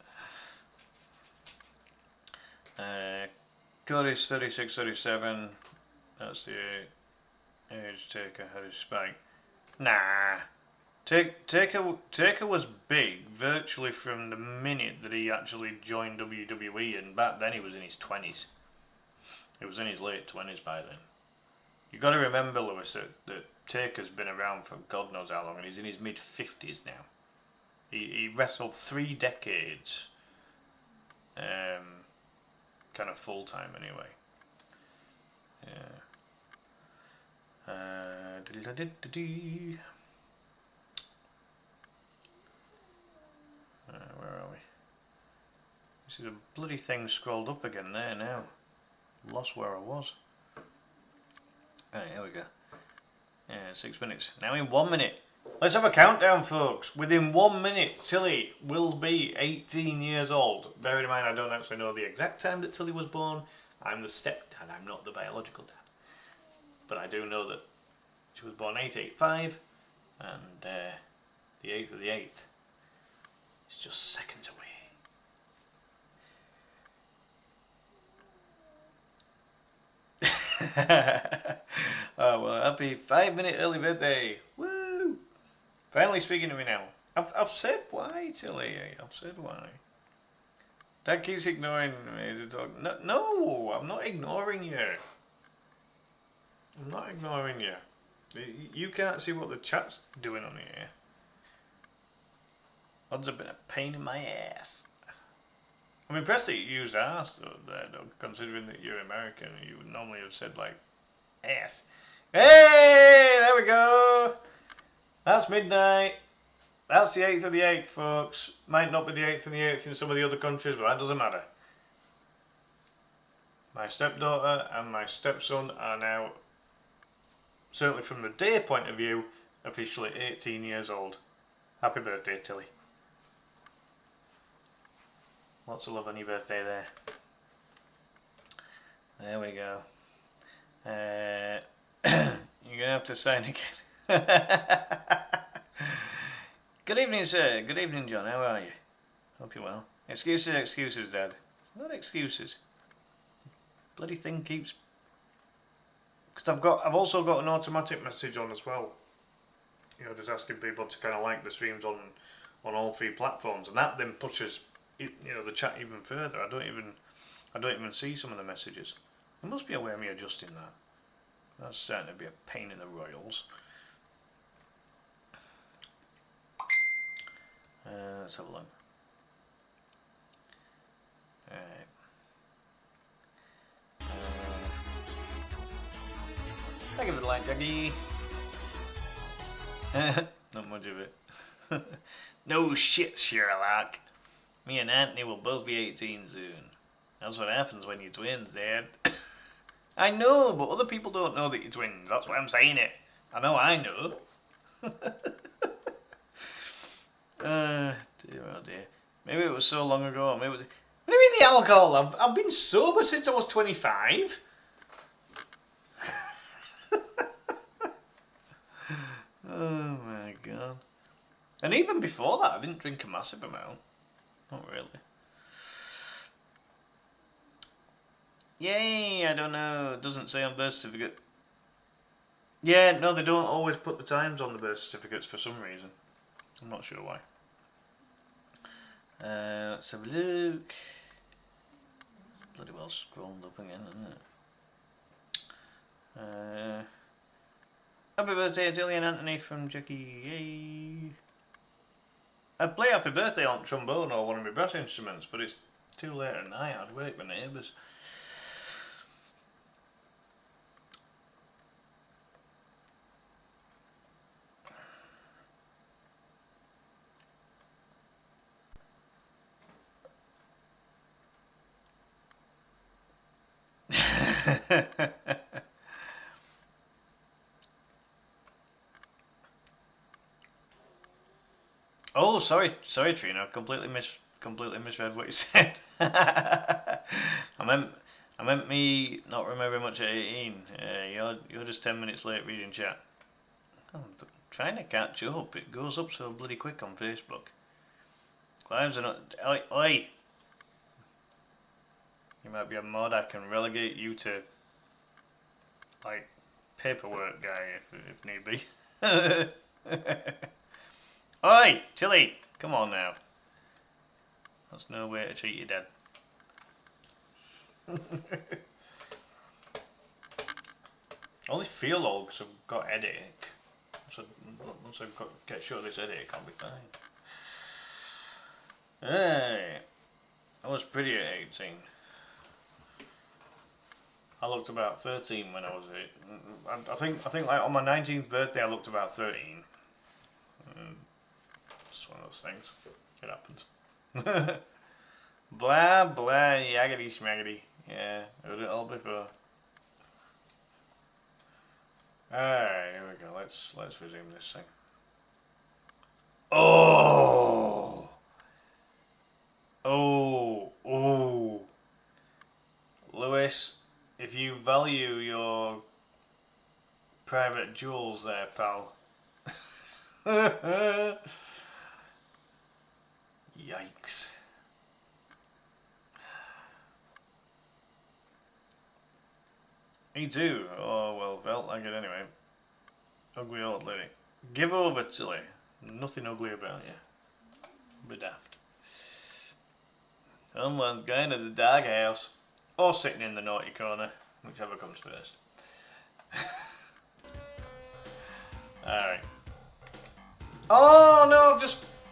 Cody's 36, 37. That's the age Taker had his spike. Nah. Taker was big virtually from the minute that he actually joined WWE, and back then he was in his 20s. He was in his late 20s by then. You've got to remember, Lewis, that Taker's been around for God knows how long, and he's in his mid-50s now. He wrestled 3 decades, kind of full-time anyway. Yeah. Where are we? This is a bloody thing scrolled up again there now. Lost where I was. Alright, here we go. Yeah, 6 minutes. Now in 1 minute. Let's have a countdown, folks. Within 1 minute, Tilly will be 18 years old. Bear in mind, I don't actually know the exact time that Tilly was born. I'm the stepdad, I'm not the biological dad. But I do know that she was born 885, and the 8th of the 8th is just seconds away. Oh well, happy 5-minute early birthday! Woo! Finally speaking to me now. I've said why, Tilly. I've said why. Dad keeps ignoring me to talk. No, I'm not ignoring you. I'm not ignoring you. You can't see what the chat's doing on here. Odds have been a pain in my ass. I'm impressed that you used ass though, considering that you're American. You would normally have said like ass. Hey, there we go. That's midnight. That's the 8th of the 8th, folks. Might not be the 8th of the 8th in some of the other countries, but that doesn't matter. My stepdaughter and my stepson are now, certainly from the day point of view, officially 18 years old. Happy birthday, Tilly. Lots of love on your birthday there. There we go. You're going to have to sign again. Good evening, sir. Good evening, John. How are you? Hope you're well. Excuses, excuses, Dad. It's not excuses. Bloody thing keeps... Because I've also got an automatic message on as well. You know, just asking people to kind of like the streams on all 3 platforms, and that then pushes, you know, the chat even further. I don't even see some of the messages. There must be a way of me adjusting that. That's starting to be a pain in the royals. Let's have a look. Alright. Thank you for the like, Jackie. Not much of it. No shit, Sherlock. Me and Anthony will both be 18 soon. That's what happens when you're twins, Dad. I know, but other people don't know that you're twins. That's why I'm saying it. I know. Dear oh dear. Maybe it was so long ago. Maybe. What do you mean the alcohol? I've been sober since I was 25. Oh my god. And even before that, I didn't drink a massive amount. Not really. Yay, I don't know. It doesn't say on birth certificate. Yeah, no, they don't always put the times on the birth certificates for some reason. I'm not sure why. Let's have a look. Bloody well scrolled up again, isn't it? Happy birthday, Dilly and Anthony from Jackie. Yay! I'd play Happy Birthday on trombone or one of my brass instruments, but it's too late at night. I'd wake my neighbours. Oh, sorry, Trina. Completely misread what you said. I meant me not remembering much at 18. You're just 10 minutes late reading chat. I'm trying to catch up. It goes up so bloody quick on Facebook. Clives are not. Oi! You might be a mod. I can relegate you to like paperwork guy if need be. Oi, Tilly! Come on now. That's no way to treat your dad. Only feel old because I've got headache. So once I get sure of this headache, I'll be fine. Hey, I was pretty at 18. I looked about 13 when I was 8. I think like on my 19th birthday I looked about 13. It's one of those things. It happens. Blah blah yaggity schmaggity. Yeah, heard it all before. Alright, here we go. Let's resume this thing. value your private jewels there, pal. Yikes. Me too. Oh, well, felt like it anyway. Ugly old lady. Give over, Tilly. Nothing ugly about you. Be daft. Someone's going to the doghouse. Or sitting in the naughty corner. Whichever comes first. Alright. Oh no,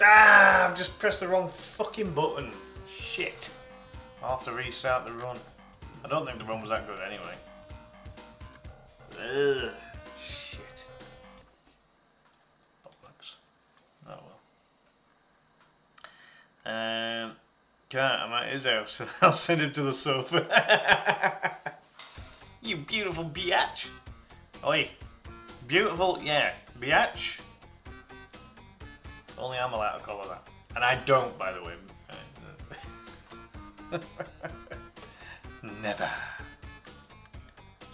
I've just pressed the wrong fucking button. Shit. I'll have to restart the run. I don't think the run was that good anyway. Ugh. Shit. Bollocks. Oh well. Can't, I'm at his house. I'll send him to the sofa. You beautiful biatch. Oi. Beautiful, yeah. Biatch. Only I'm allowed to call her that. And I don't, by the way. Never.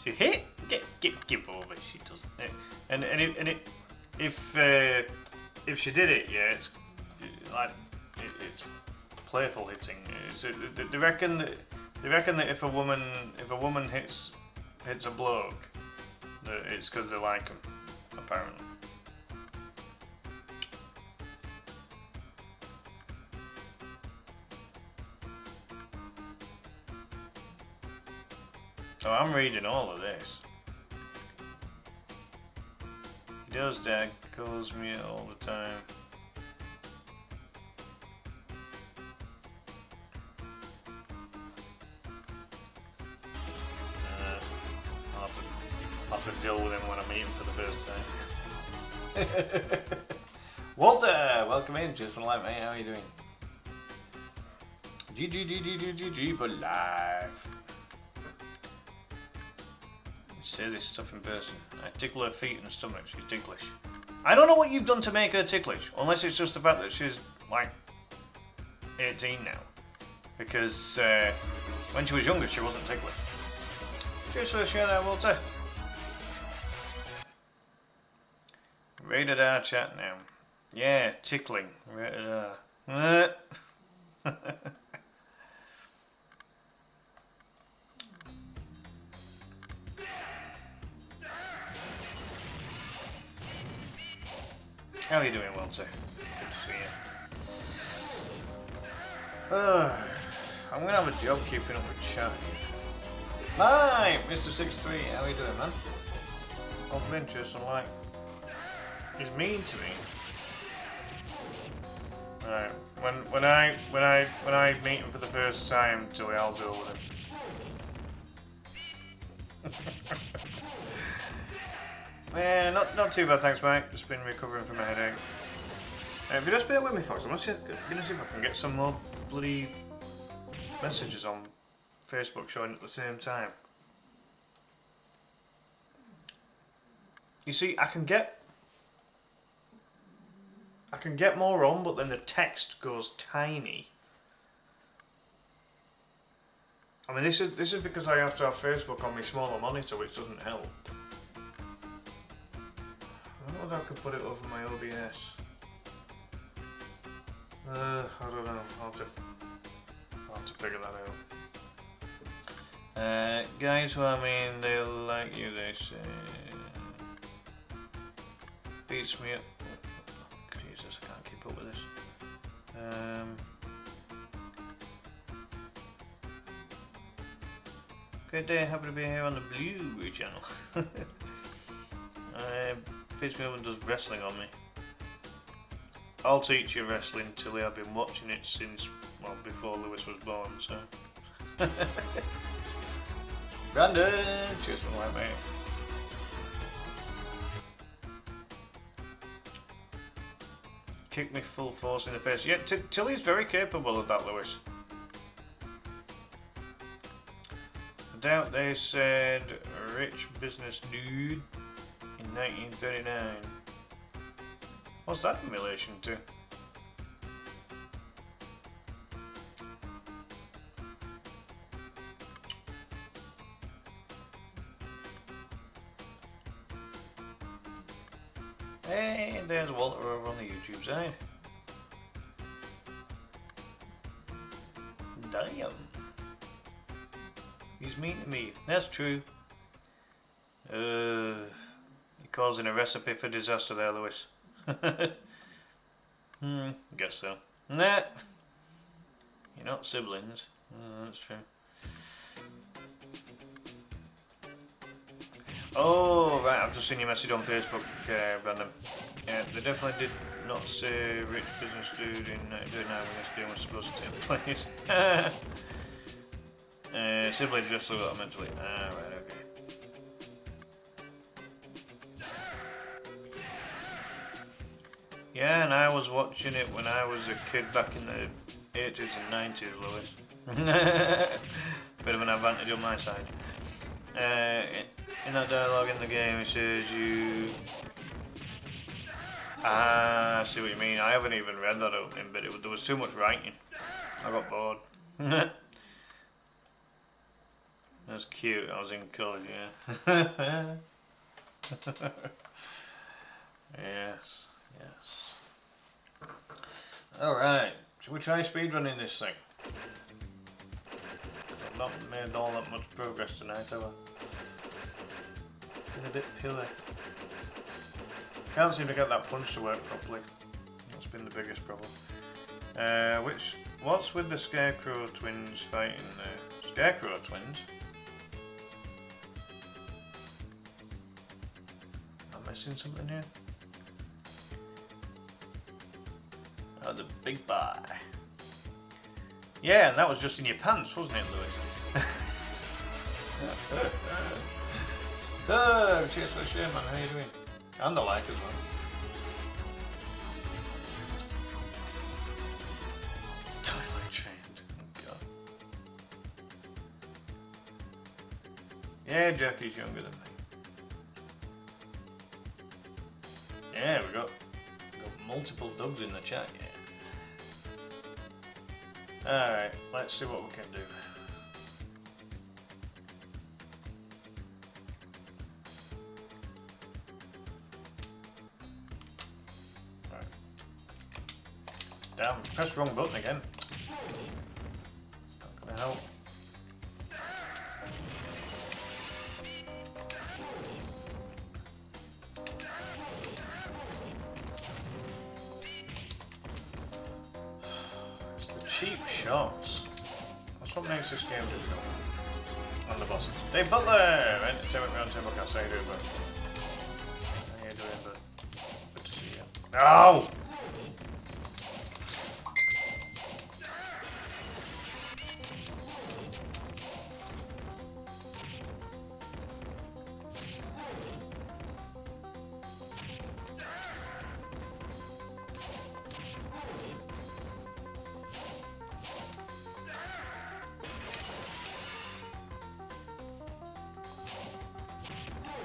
She hit. Give over. She doesn't. If she did it, yeah, it's like it's playful hitting. They reckon that if a woman hits a bloke, that it's because they like him, apparently. So I'm reading all of this. He does, Dad. Calls me all the time. I'll have to deal with him when I meet him for the first time. Walter, welcome in. Just for life, mate. How are you doing? GG for life. Say this stuff in person. I tickle her feet and stomach. She's ticklish. I don't know what you've done to make her ticklish, unless it's just the fact that she's like 18 now. Because when she was younger, she wasn't ticklish. Cheers for the share there, Walter. Rated R chat now. Yeah, tickling. Rated R. How are you doing, Walter? Good to see you. I'm gonna have a job keeping up with chat. Hi, Mr. 63. How are you doing, man? Off of interest and like, he's mean to me. Alright, when I meet him for the first time, Tilly, I'll deal with him. Yeah, not too bad, thanks, mate. Just been recovering from a headache. If you just bear with me, folks, I'm gonna see if I can get some more bloody messages on Facebook showing at the same time. You see, I can get more on, but then the text goes tiny. I mean, this is because I have to have Facebook on my smaller monitor, which doesn't help. I don't know if I could put it over my OBS. I don't know. I'll have to figure that out. Guys who I mean, they like you, they say. Beats me up. Oh, Jesus, I can't keep up with this. Good day, happy to be here on the Blue channel. Beats me up and does wrestling on me. I'll teach you wrestling, Tilly. I've been watching it since, well, before Lewis was born, so. Brandon! Cheers for the light, mate. Kick me full force in the face. Yeah, Tilly's very capable of that, Lewis. I doubt they said rich business dude in 1939. What's that in relation to? side. Damn. He's mean to me. That's true. You're causing a recipe for disaster there, Lewis. Guess so. Nah. You're not siblings. That's true. Oh, right, I've just seen your message on Facebook, Brandon. Yeah, they definitely did not say rich business dude in 1939 when this game was supposed to take place. Siblings just look at mentally. Ah, right, okay. Yeah, and I was watching it when I was a kid back in the 80s and 90s, Lewis. Bit of an advantage on my side. In that dialogue in the game, it says you... Ah, I see what you mean. I haven't even read that opening bit. There was too much writing. I got bored. That's cute. I was in college, yeah. Yes, yes. Alright, should we try speedrunning this thing? I've not made all that much progress tonight, have I? Been a bit pilly. Can't seem to get that punch to work properly. That's been the biggest problem. What's with the Scarecrow twins fighting the Scarecrow twins? Am I missing something here? Oh, the big guy. Yeah, and that was just in your pants, wasn't it, Louis? So, cheers for the share, man. How you doing? And the like as well. Totally trained. Oh, God. Yeah, Jackie's younger than me. Yeah, we got multiple dubs in the chat, yeah. Alright, let's see what we can do. Right. Damn, pressed the wrong button again. Not gonna help. Cheap shots. That's what makes this game difficult. And the bosses. Dave Butler! Entertainment Round Table Cast. How you doing, bud? How you doing, bud? Good to see you. Oh!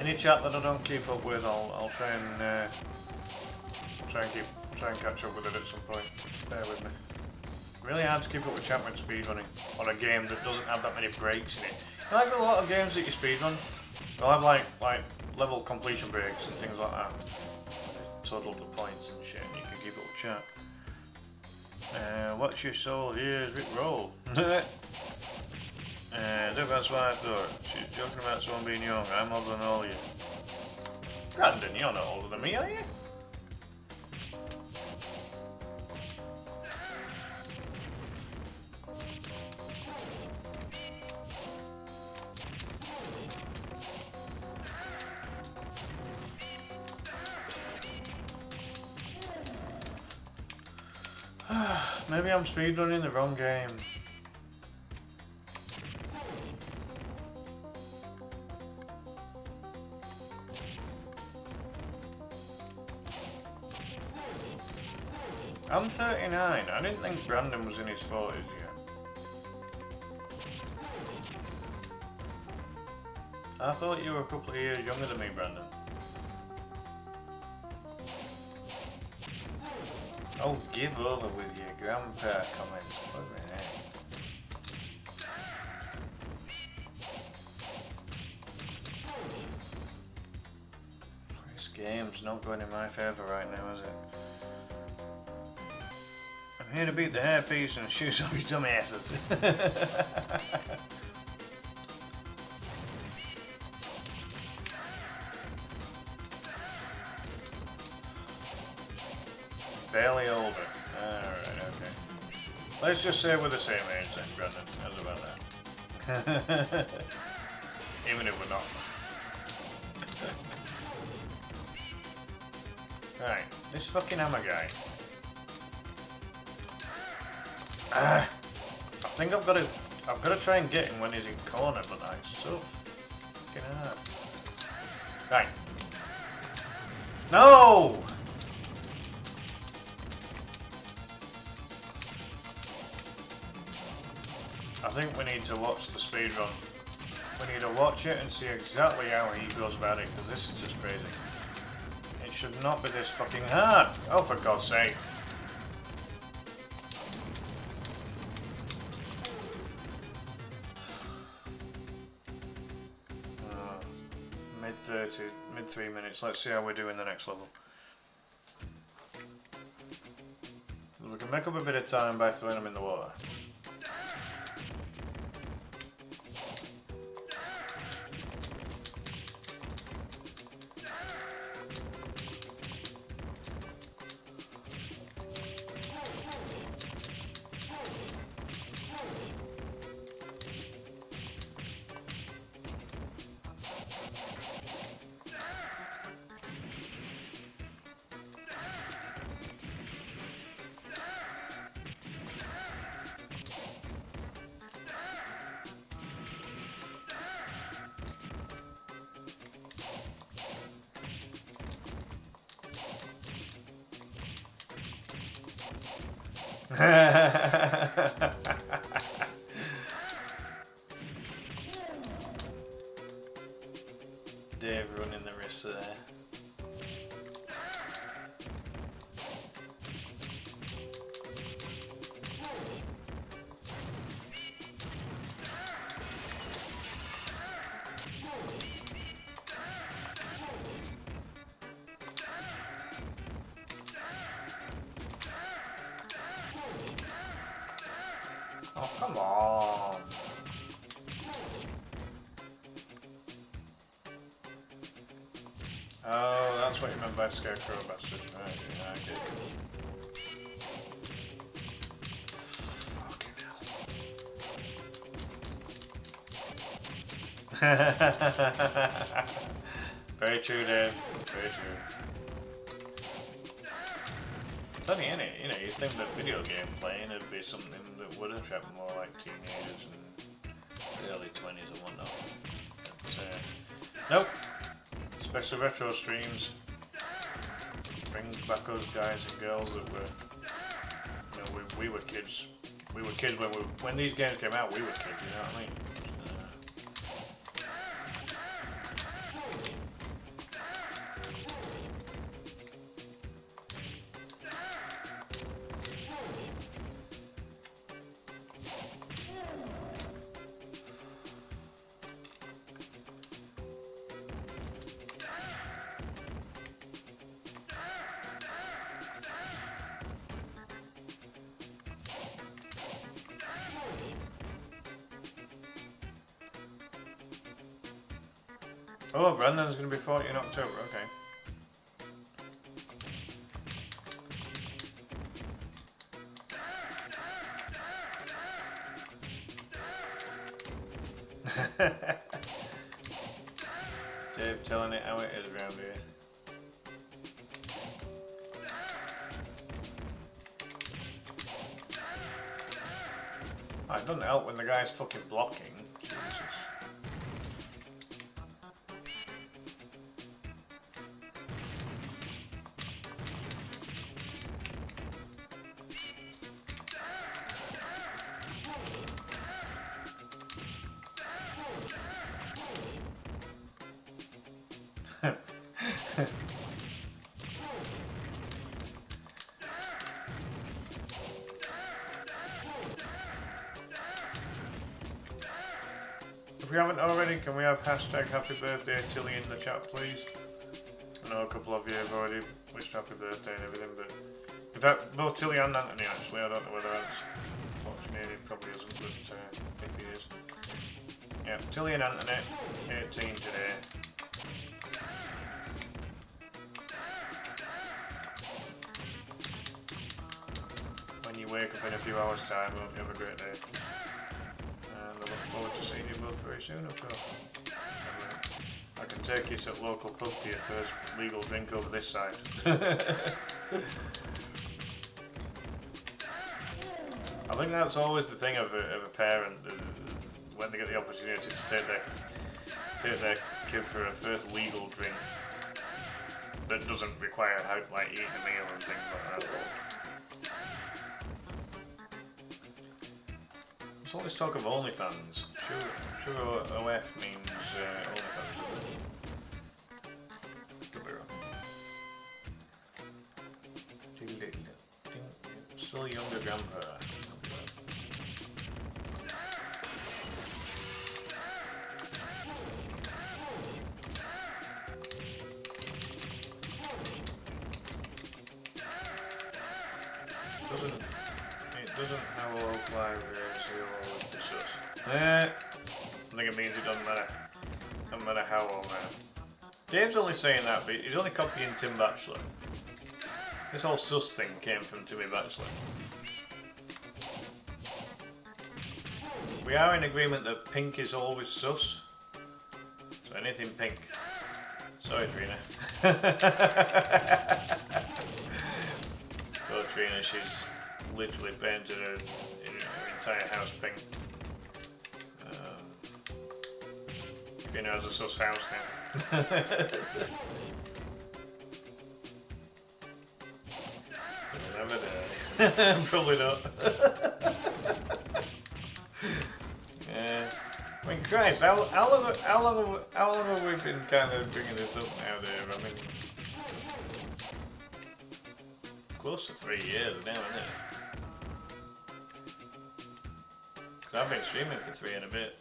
Any chat that I don't keep up with, I'll try and catch up with it at some point. Bear with me. Really hard to keep up with chat when speedrunning on a game that doesn't have that many breaks in it. You know, like a lot of games that you speedrun, they'll have like level completion breaks and things like that. Total the points and shit, and you can keep up with chat. What's your soul? Here's Rick Roll. That's what I thought. She's joking about someone being young. I'm older than all of you. Brandon, you're not older than me, are you? Maybe I'm speedrunning the wrong game. I'm 39. I didn't think Brandon was in his 40s yet. I thought you were a couple of years younger than me, Brandon. Oh, give over with your grandpa comments. Fucking hell. This game's not going in my favour right now, is it? I'm here to beat the hairpiece and shoot off your dumb asses. Barely older. Alright, okay. Let's just say we're the same age then, Brandon. How's about that? Even if we're not. Right, this fucking hammer guy. I think I've got to try and get him when he's in corner, but that's so fucking hard. Right. No! I think we need to watch the speed run. We need to watch it and see exactly how he goes about it, because this is just crazy. It should not be this fucking hard. Oh, for God's sake. Mid-30, mid-3 minutes. Let's see how we do in the next level. We can make up a bit of time by throwing them in the water. Dave running the wrist there. Oh, come on. Oh, that's what you meant by scarecrow bastard. Right, yeah, I get it. Fucking hell. Very true, Dave. Very true. Funny, innit? You know, you'd think that video game playing would be something that would attract more like teenagers and early 20s and whatnot. But, nope. Especially retro streams brings back those guys and girls that were, you know, we were kids. We were kids when these games came out. We were kids. You know what I mean? Oh, Brandon's going to be 40 in October, okay. Dave telling it how it is around here. Oh, it doesn't help when the guy's fucking blocking. Jesus. If we haven't already, can we have hashtag happy birthday Tilly in the chat, please? I know a couple of you have already wished happy birthday and everything, but Without both Tilly and Anthony, actually. I don't know whether that's... Unfortunately, he probably isn't, but if he is. Yeah, Tilly and Anthony, 18 today. When you wake up in a few hours' time, hope you have a great day. And I look forward to seeing you both very soon, of course. I can take you to a local pub for your first legal drink over this side. I think that's always the thing of a parent, when they get the opportunity to take their kid for a first legal drink that doesn't require like eating a meal and things like that. There's all this talk of OnlyFans. Sure OF means OnlyFans. Could be wrong. Still younger grandpa. It doesn't have all live I think it means it doesn't matter. Doesn't matter how old I am. Dave's only saying that, but he's only copying Tim Batchelor. This whole sus thing came from Timmy Batchelor. We are in agreement that pink is always sus. So anything pink. Sorry, Trina. Poor Trina, she's literally painted her entire house pink. Trina has a sus house now. Never did. Probably not. Yeah. I mean, Christ, how long have we been kind of bringing this up now, Dave? I mean, close to 3 years now, isn't it? Because I've been streaming for 3 and a bit.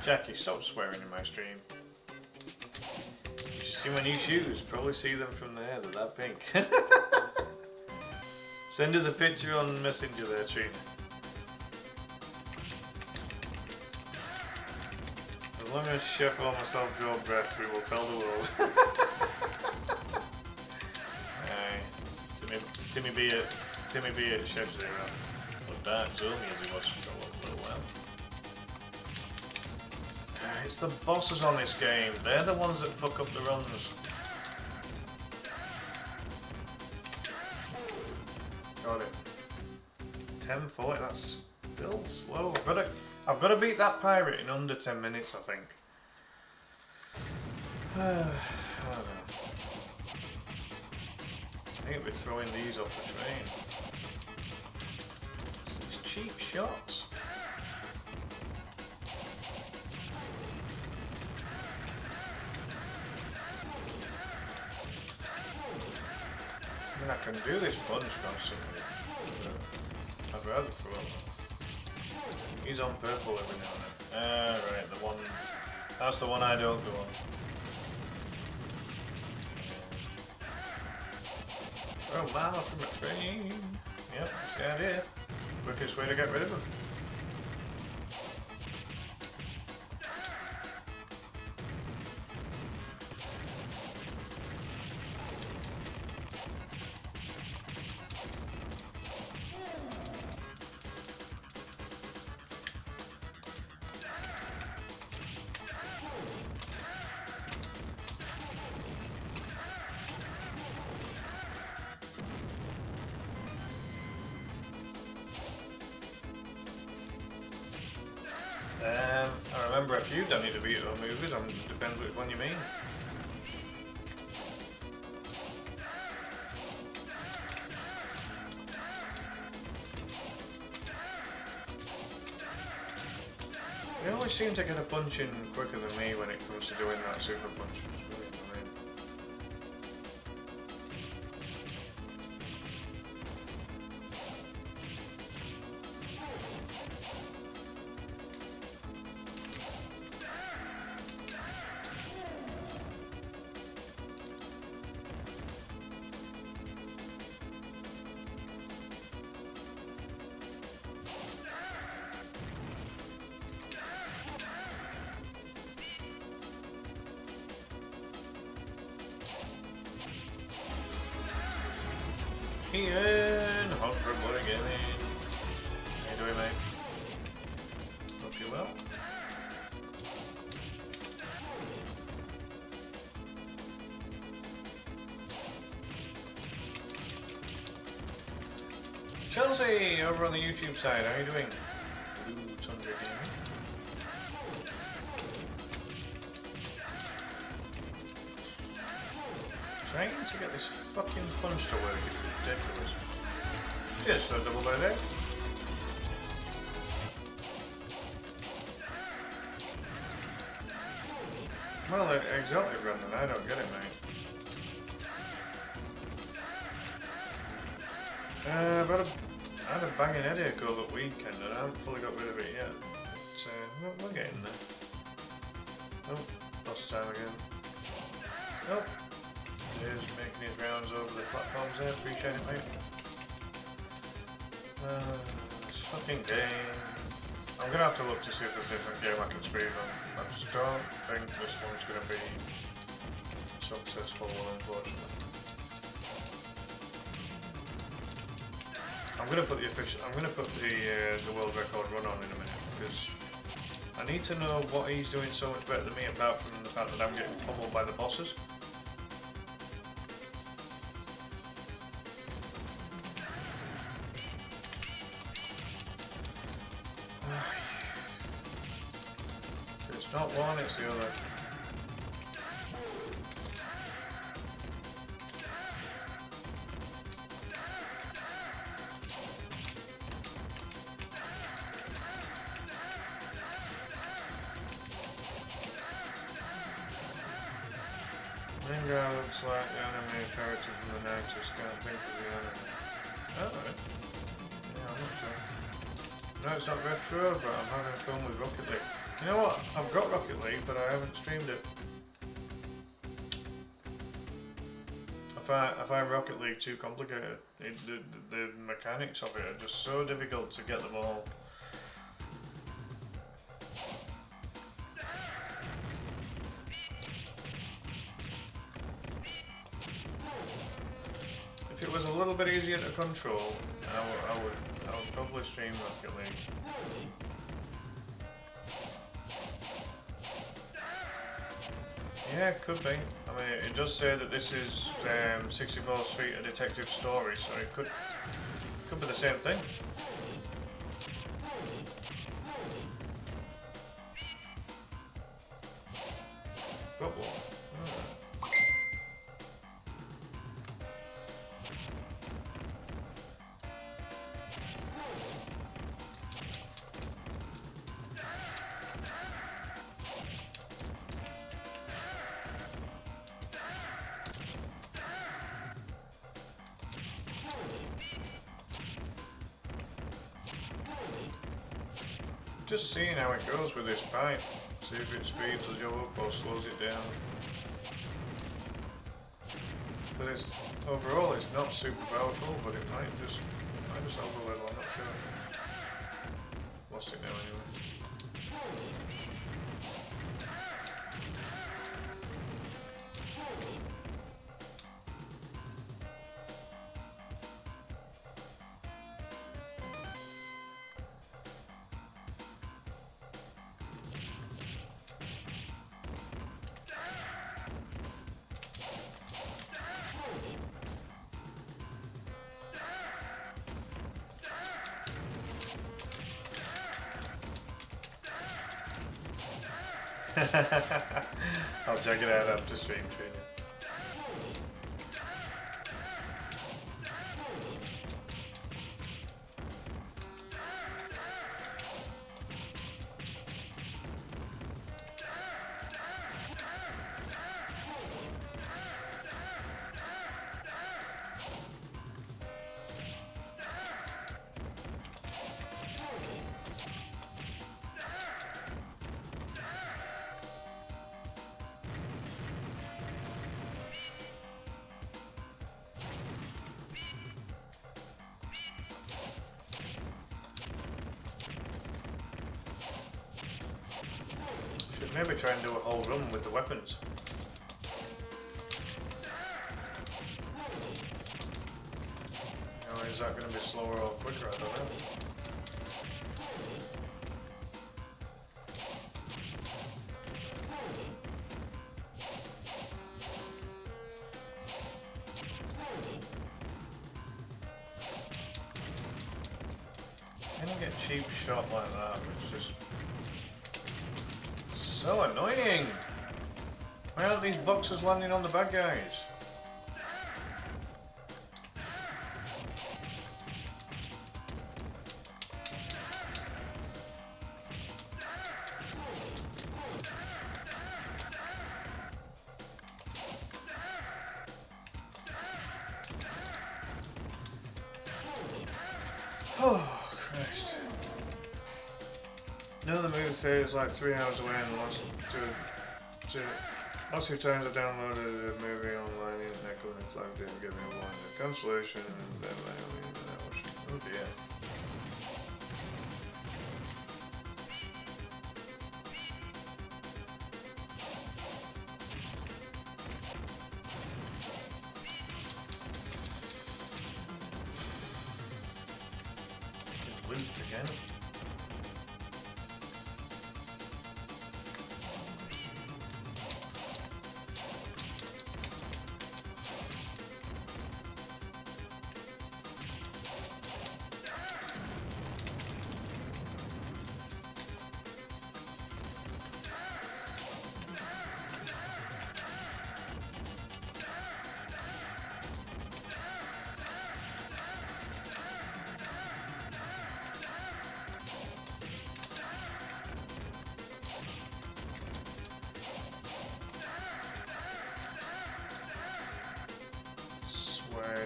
Jackie, stop swearing in my stream. You should see my new shoes. Probably see them from there. They're that pink. Send us a picture on Messenger there, Trina. As long as Chef or myself draw breath, we will tell the world. Timmy B at Chef Zero. Well, Dark Zone as he was for a little while. It's the bosses on this game. They're the ones that fuck up the runs. Got it. 10:40. That's still slow. I've got to beat that pirate in under 10 minutes, I think. I don't know. I think we're throwing these off the train. These cheap shots. I can do this punch constantly. I'd rather throw him. He's on purple every now and then. Right, the one. That's the one I don't go on. Oh, man, from a train. Yep, that's the idea. Quickest way to get rid of him. I remember a few Danny DeVito movies, it depends which one you mean. They always seem to get a punch in quicker than me when it comes to doing that super punch. It's really annoying. Ian, hot for blood gaming. How you doing, mate? Hope you well. Chelsea, over on the YouTube side, how are you doing? Ooh, Sandra Gaming. Trying to get this fucking punch to work is ridiculous. Just a double by there. Well, exactly, Brandon, I don't get it, mate. I had a banging headache over the weekend and I haven't fully got rid of it yet. But we're getting there. Oh, lost time again. Oh, he's making his rounds over the platforms there. Appreciate it, mate. This fucking game. I'm gonna have to look to see if there's a different game I can speed on. I just don't think this one's gonna be a successful one, unfortunately. I'm gonna put the world record run on in a minute because I need to know what he's doing so much better than me, apart from the fact that I'm getting pummeled by the bosses. It's not one, it's the other. Guy looks like the anime character from the 90s, can't think of the anime. Alright. Yeah, I'm not sure. No, it's not retro, but I'm having fun with Rocket League. You know what? I've got Rocket League, but I haven't streamed it. I find Rocket League too complicated. The mechanics of it are just so difficult to get them all. If it was a little bit easier to control, I would probably stream Rocket League. Yeah, it could be. I mean, it does say that this is Sixtymoreth Street, a detective story, so it could be the same thing. Football. Just seeing how it goes with this pipe. See if it speeds the job up or slows it down. But overall it's not super powerful, but it might just help a little, I'm not sure. Lost it now anyway. I'll check it out after stream training. Maybe try and do a whole run with the weapons. Is that going to be slower or quicker? I don't know. Can you get cheap shot like that? It's just so annoying. Why aren't these boxes landing on the bad guys? Oh, Christ. None of the movie theatre is like 3 hours away, and the last two times I downloaded the movie online, the internet couldn't flag didn't give me a warning of cancellation, and then oh dear. It's looped again.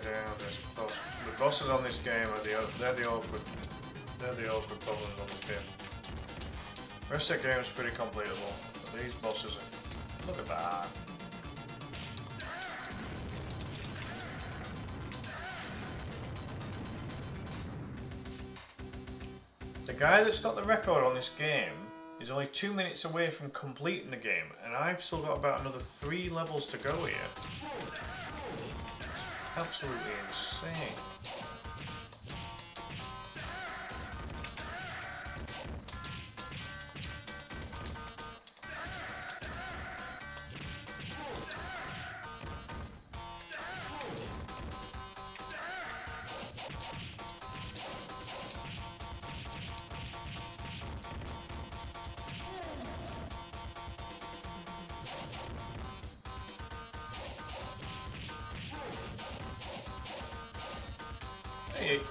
Down this boss. The bosses on this game are they're the awkward problems on this game. The rest of the game is pretty completable, but these bosses are, look at that. The guy that's got the record on this game is only 2 minutes away from completing the game, and I've still got about another 3 levels to go here. Absolutely insane.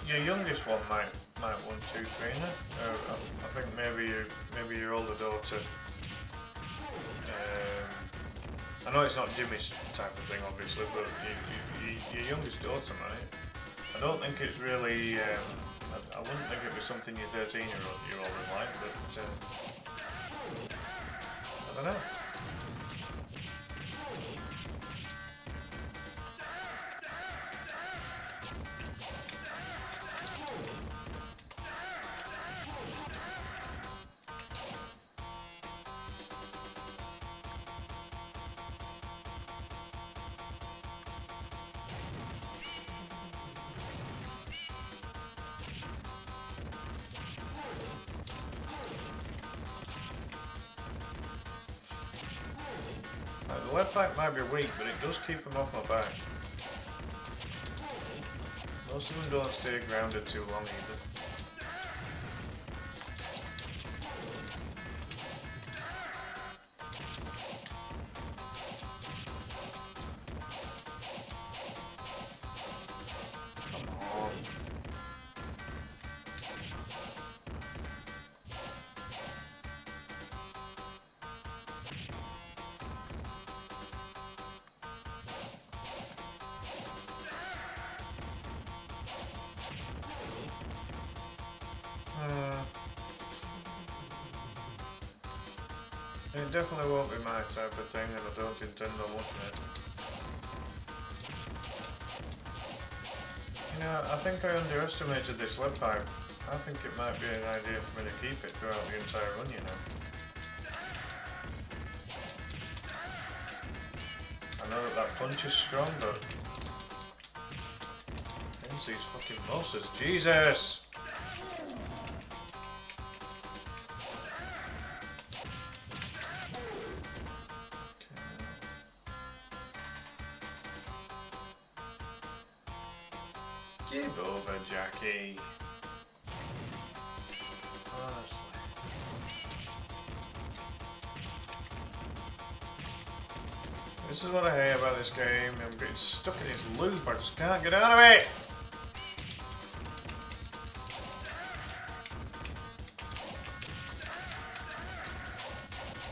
Your youngest one might want 2, 3, innit? I think maybe your older daughter. I know it's not Jimmy's type of thing, obviously, but your youngest daughter might. I don't think it's really. I wouldn't think it'd be something your 13-year-old would like, but I don't know. The left back might be weak, but it does keep them off my back. Most of them don't stay grounded too long either. It definitely won't be my type of thing, and I don't intend on watching it. You know, I think I underestimated this lead pipe. I think it might be an idea for me to keep it throughout the entire run, you know. I know that punch is strong, but things against these fucking monsters. Jesus! Give over, Jackie. Honestly. This is what I hate about this game. I'm getting stuck in this loop. I just can't get out of it.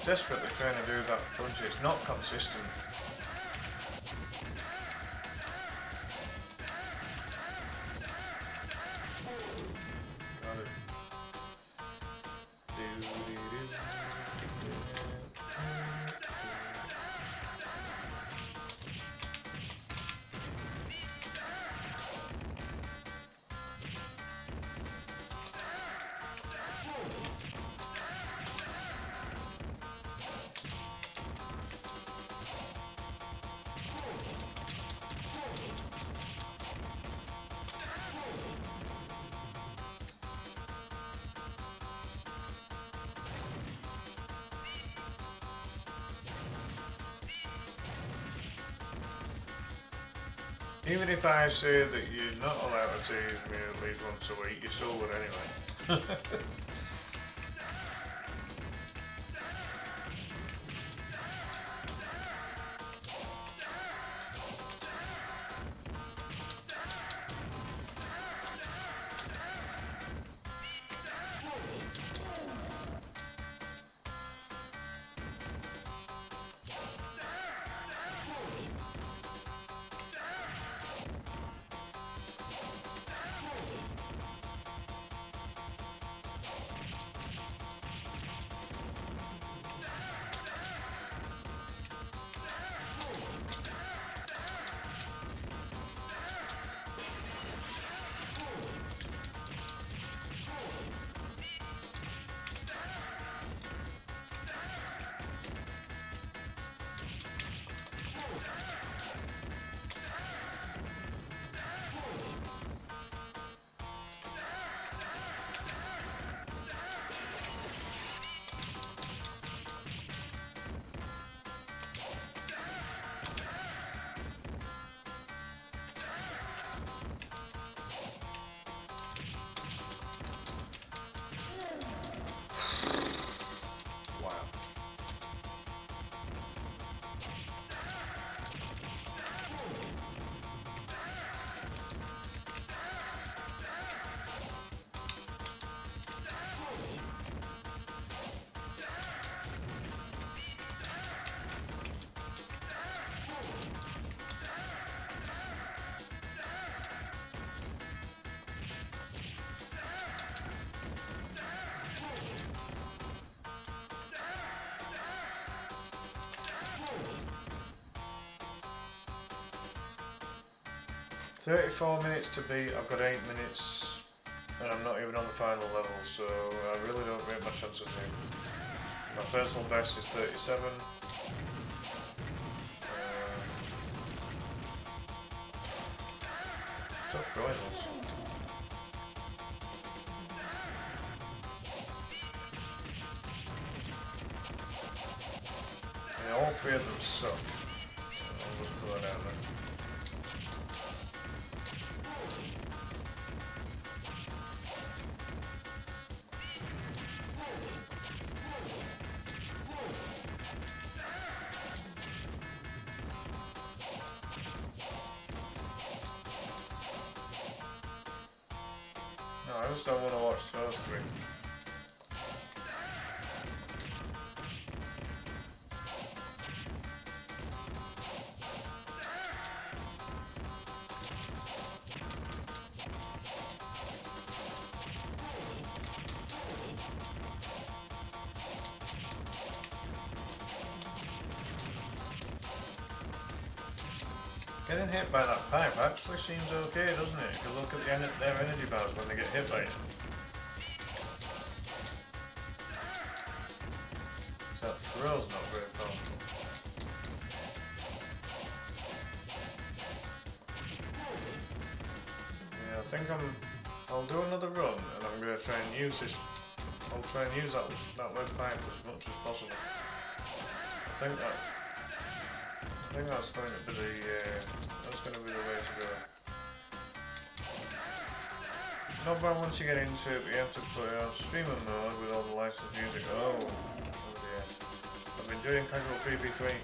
Desperately trying to do that punch. It's not consistent. Even if I say that you're not allowed to tease me at least once a week, you still would anyway. $34 minutes to beat. I've got 8 minutes, and I'm not even on the final level, so I really don't rate my chances here. My personal best is 37. Tough going, this. Yeah, all three of them suck. I'll just put that out there. No, I just don't want to watch those three. Getting hit by that pipe actually seems okay, doesn't it? If you look at their energy bars when they get hit by it. So that throw's not very powerful. think I'll do another run and I'm going to try and use this. I'll try and use that lead pipe as much as possible. I think that's going to be the way to go. Not bad once you get into it, but you have to put it on streamer mode with all the licensed music. Oh dear. I've been doing casual 3v3.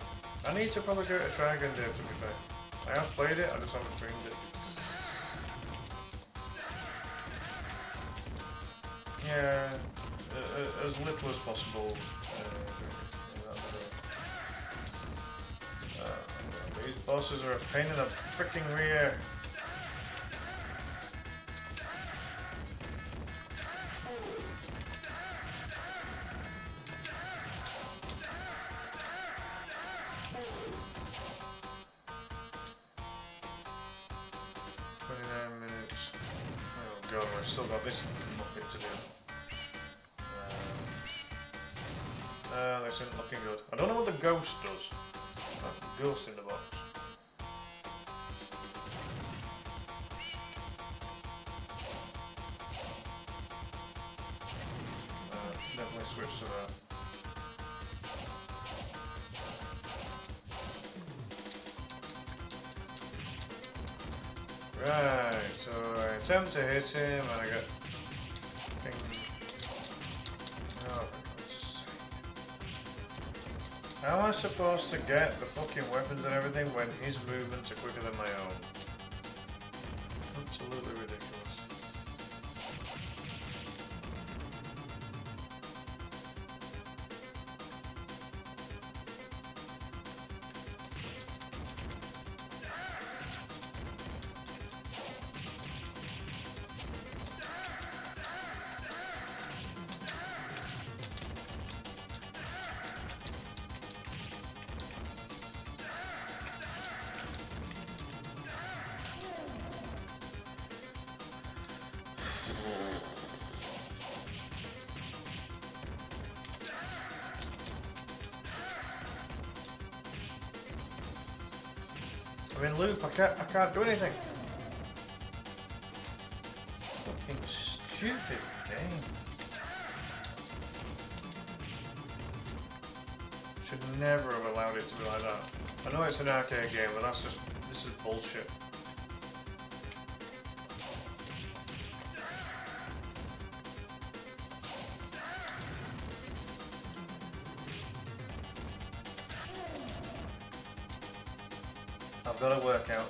I need to probably give it a try again, Dave, to be fair. I have played it, I just haven't streamed it. Yeah, as little as possible. These bosses are a pain in the freaking rear. God, I've still got this muppet to do. This isn't looking good. I don't know what the ghost does. That ghost in the box. Definitely switch to that. Right, so I attempt to hit him and I get oh, how am I supposed to get the fucking weapons and everything when his movements are quicker than my own? Absolutely ridiculous. I'm in loop, I can't do anything. Fucking stupid game. Should never have allowed it to be like that. I know it's an arcade game, but this is bullshit. I've got to work out,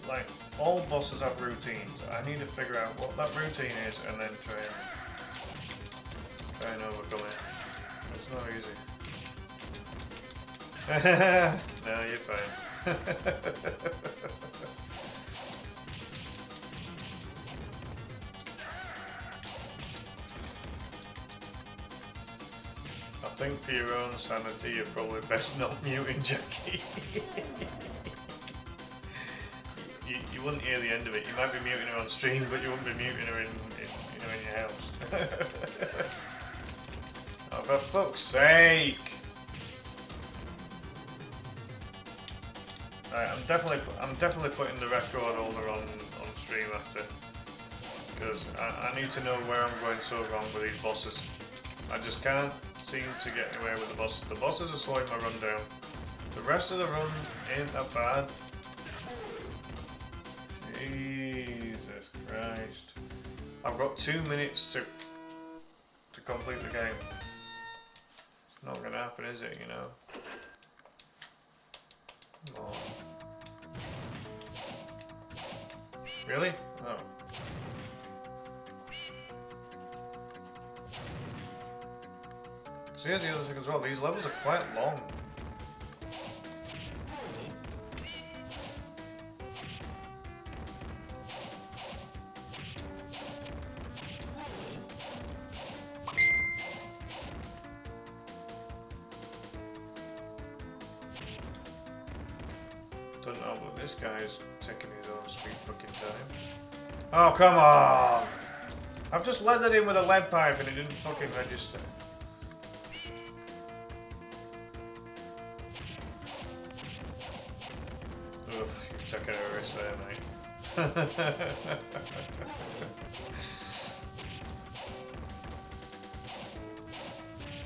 like, all bosses have routines. I need to figure out what that routine is and then try and overcome it. It's not easy. No, you're fine. I think for your own sanity, you're probably best not muting Jackie. You wouldn't hear the end of it. You might be muting her on stream, but you wouldn't be muting her in your house. Oh, for fuck's sake! Right, I'm definitely putting the record holder on stream after, because I need to know where I'm going so wrong with these bosses. I just can't seem to get away with the bosses. The bosses are slowing my run down. The rest of the run ain't that bad. Jesus Christ. I've got 2 minutes to complete the game. It's not gonna happen, is it, you know? Come on. Really? Oh. So here's the other thing as well, these levels are quite long. Don't know, but this guy's taking his own sweet fucking time. Oh, come on! I've just leathered him with a lead pipe and it didn't fucking register. Oof, you've taken a risk there, mate. If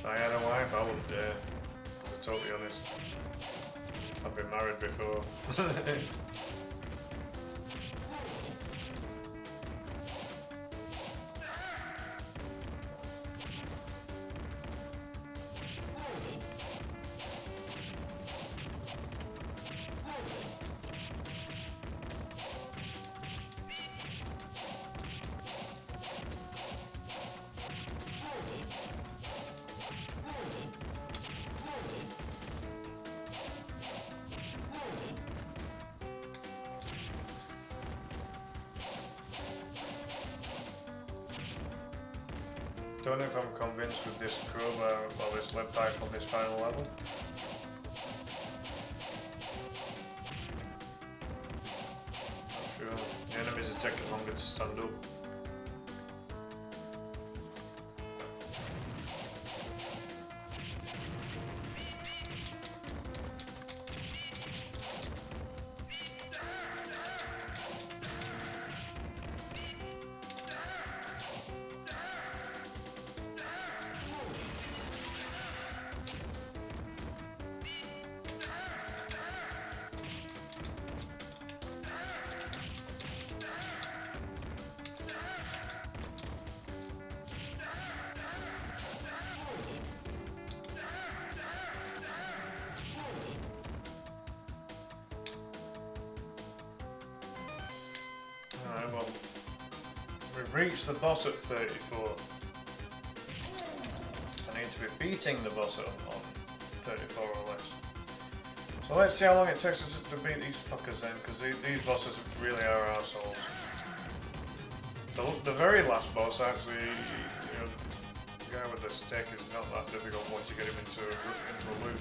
I had a wife, I wouldn't dare. To be totally honest. I've been married before. Don't know if I'm convinced with this crowbar or this lead pipe on this final level. Not sure. The enemies are taking longer to stand up. Alright, well, we've reached the boss at 34. I need to be beating the boss on 34 or less. So let's see how long it takes us to beat these fuckers then, because these bosses really are arseholes. The very last boss actually, you know, the guy with the stick is not that difficult once you get him into a loop.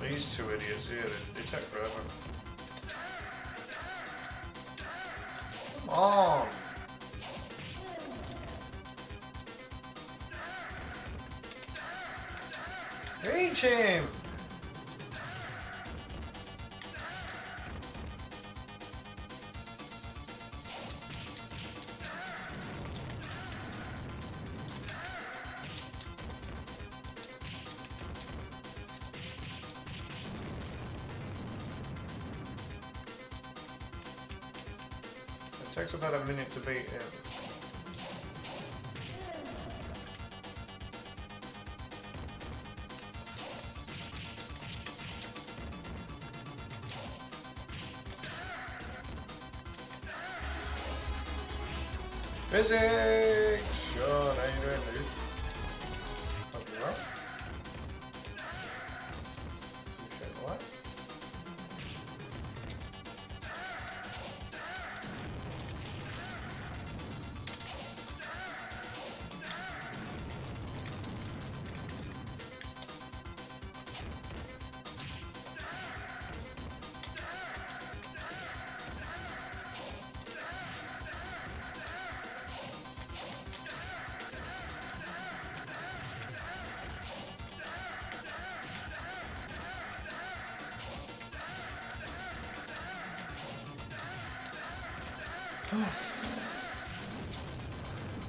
These two idiots here, they take forever. Come on! Reach him! It takes about a minute to beat him. Physics! Sure, how you doing, dude? Hope you're well. Appreciate the light.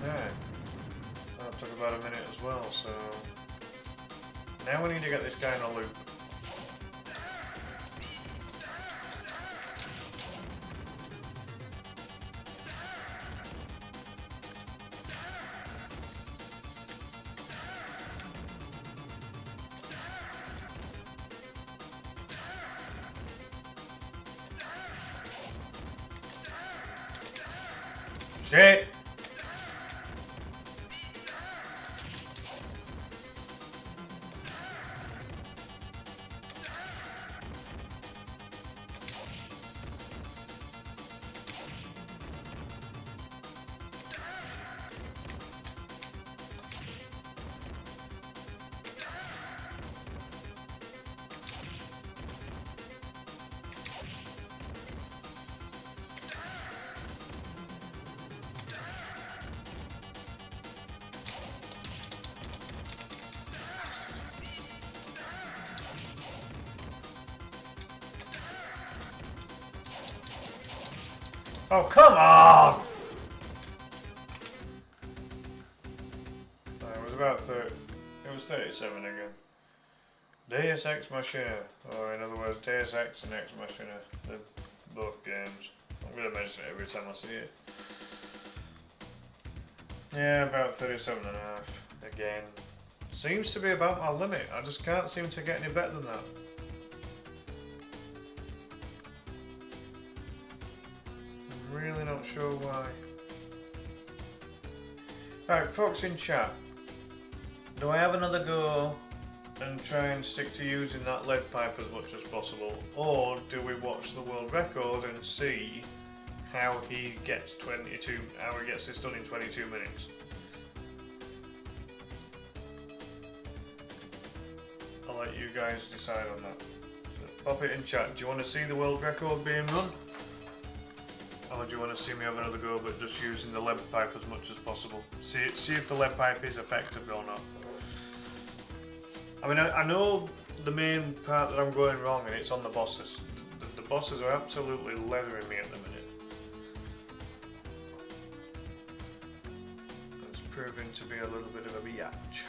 Yeah, that took about a minute as well, so now we need to get this guy in a loop. Shit! Oh, come on! It was about 30. It was 37 again. Deus Ex Machina, or in other words, Deus Ex and Ex Machina. They're both games. I'm going to mention it every time I see it. Yeah, about 37 and a half. Again. Seems to be about my limit. I just can't seem to get any better than that. I'm really not sure why. Right, folks in chat. Do I have another go and try and stick to using that lead pipe as much as possible? Or do we watch the world record and see how he gets this done in 22 minutes? I'll let you guys decide on that. Pop it in chat. Do you want to see the world record being run? Or do you want to see me have another go but just using the lead pipe as much as possible? See if the lead pipe is effective or not. I mean, I know the main part that I'm going wrong, and it's on the bosses. The bosses are absolutely leathering me at the minute. It's proving to be a little bit of a biatch.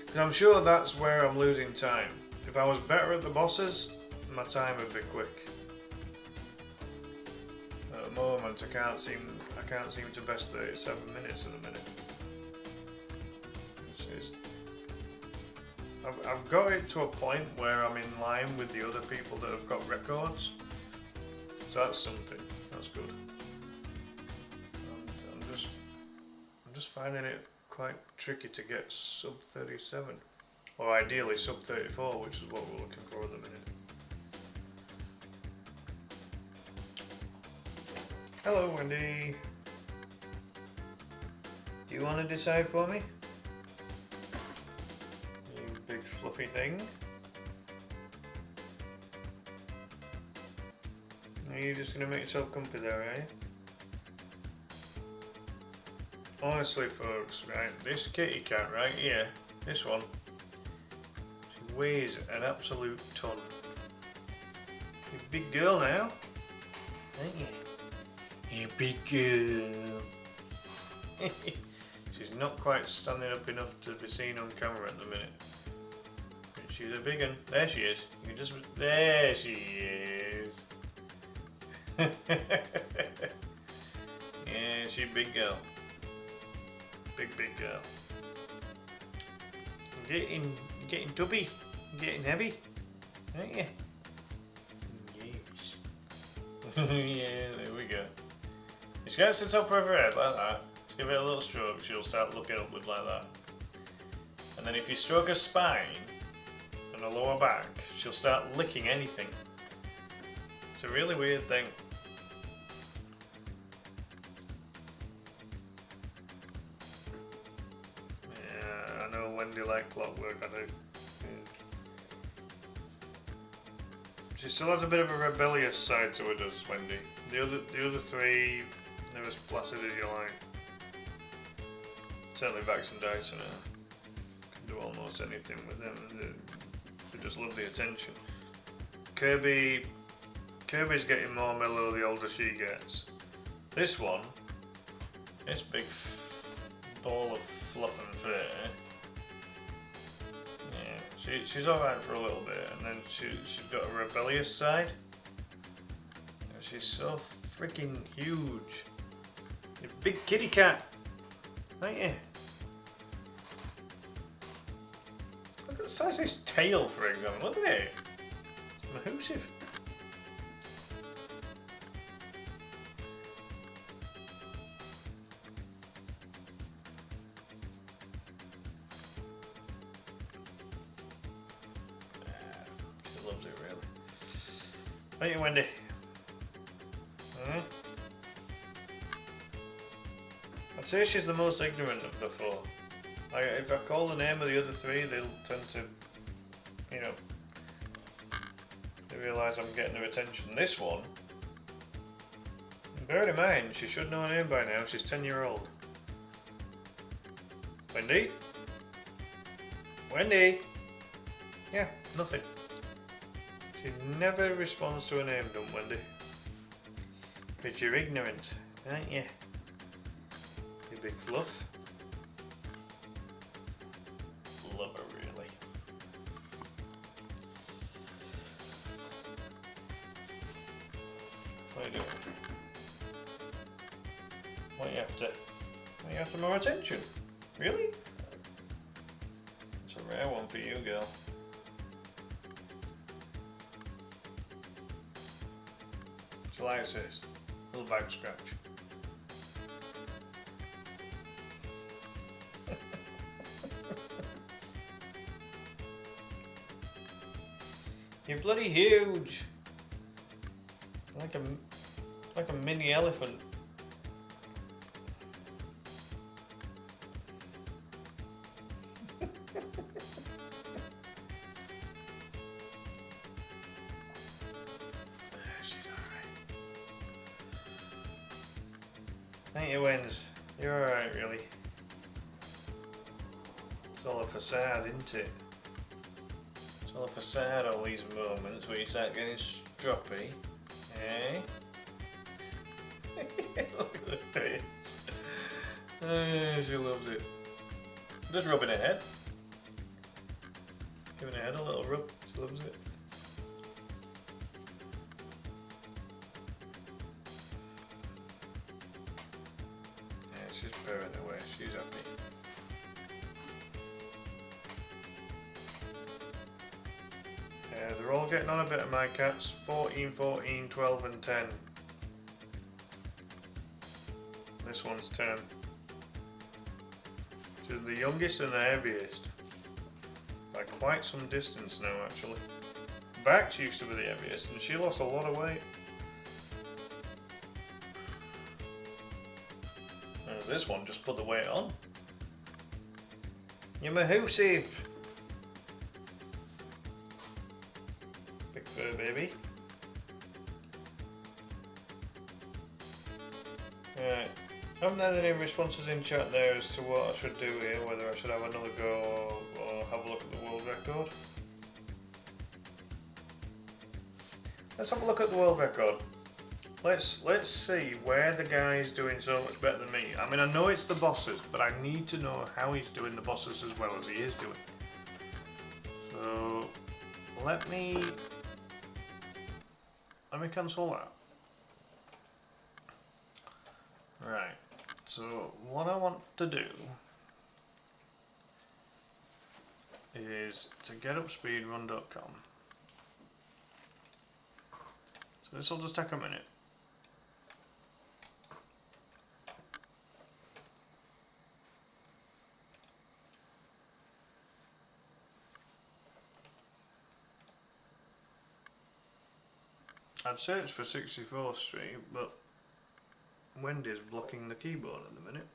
Because I'm sure that's where I'm losing time. If I was better at the bosses, my time would be quick. At the moment, I can't seem to best 37 minutes at the minute. I've got it to a point where I'm in line with the other people that have got records, so that's something. That's good. I'm just finding it quite tricky to get sub 37, or ideally sub 34, which is what we're looking for at the minute. Hello, Wendy. Do you want to decide for me? Big fluffy thing. Are you just going to make yourself comfy there, are you? Honestly, folks, right, this kitty cat right here, this one, she weighs an absolute ton. You're a big girl now, aren't you? You big girl. She's not quite standing up enough to be seen on camera at the minute. She's a big one. There she is. There she is. Yeah, she's a big girl. Big girl. You're getting tubby. You're getting heavy, aren't you? Yes. Yeah, there we go. If she gets to the top of her head like that, just give it a little stroke, she'll start looking upwards like that. And then if you stroke her spine and the lower back, she'll start licking anything. It's a really weird thing. Yeah, I know Wendy like clockwork, I do. She still has a bit of a rebellious side to her, does Wendy. The other three, they're as placid as you like. Certainly Vax and Dyson can do almost anything with them. They just love the attention. Kirby's getting more mellow the older she gets. This one, this big ball of fluff and fur, yeah, she's alright for a little bit, and then she's got a rebellious side. She's so freaking huge. You're a big kitty cat, aren't you? Look at the size of his tail, for example. Look at it. It's massive. She loves it, really. Aren't you, Wendy? I'd say she's the most ignorant of the four. If I call the name of the other three, they'll tend to, you know, they realise I'm getting their attention. This one, bear in mind, she should know her name by now. She's 10-year-old. Wendy? Wendy? Yeah, nothing. She never responds to her name, don't Wendy? But you're ignorant, aren't you? You big fluff. Love her, really. What are you doing? What you after more attention? Really? It's a rare one for you, girl. She likes this. Little back scratch. You're bloody huge. Like a mini elephant. She's alright. Ain't you, Wins? You're alright, really. It's all a facade, isn't it? It's all a facade, all these moments where you start getting stroppy. Eh? Look at the face. Oh, she loves it. Just rubbing her head. Giving her head a little rub. She loves it. Yeah, she's purring away. She's happy. Yeah, they're all getting on a bit of my cats. 14, 14, 12 and 10. This one's 10. She's the youngest and the heaviest. By quite some distance now, actually. Bax used to be the heaviest and she lost a lot of weight. Whereas this one just put the weight on. You're mahoosive. Big fur baby. Right. I haven't had any responses in chat there as to what I should do here, whether I should have another go or have a look at the world record. Let's have a look at the world record. Let's see where the guy's doing so much better than me. I mean, I know it's the bosses, but I need to know how he's doing the bosses as well as he is doing. So let me cancel that. Right. So what I want to do is to get up speedrun.com. So this will just take a minute. I'd search for 64th Street, but Wendy's blocking the keyboard at the minute.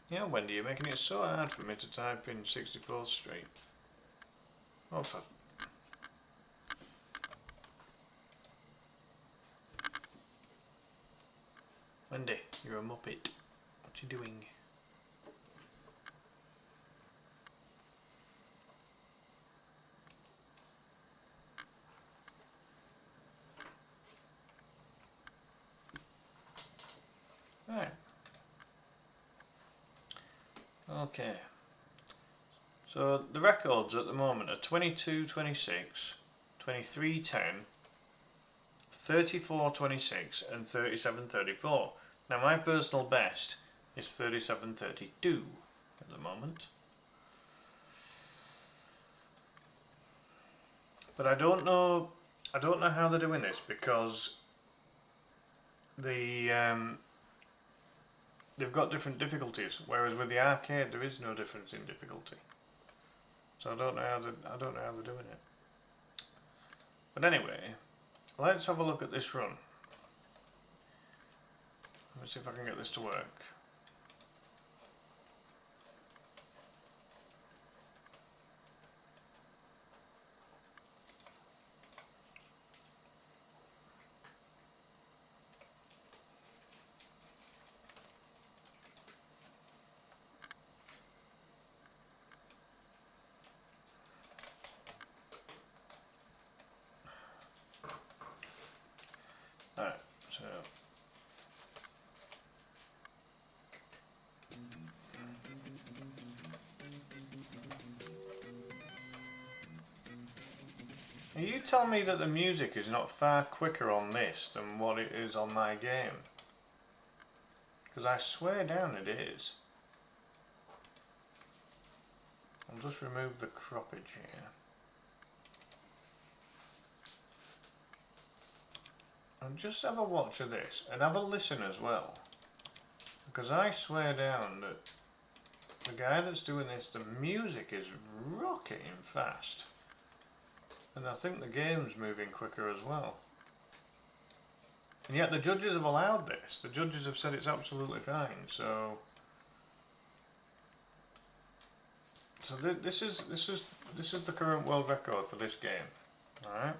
Yeah, Wendy, you're making it so hard for me to type in 64th Street. Oh, for... Wendy, you're a muppet. What you doing? Right. Okay. So the records at the moment are 22:26, 23:10, 34:26 and 37:34. Now my personal best is 37:32 at the moment. But I don't know how they're doing this because they've got different difficulties, whereas with the arcade there is no difference in difficulty. So I don't know how they're doing it. But anyway, let's have a look at this run. Let me see if I can get this to work. Alright, so you tell me that the music is not far quicker on this than what it is on my game. Because I swear down it is. I'll just remove the croppage here. And just have a watch of this, and have a listen as well. Because I swear down that the guy that's doing this, the music is rocketing fast. And I think the game's moving quicker as well. And yet the judges have allowed this. The judges have said it's absolutely fine, so... So this is the current world record for this game. Alright.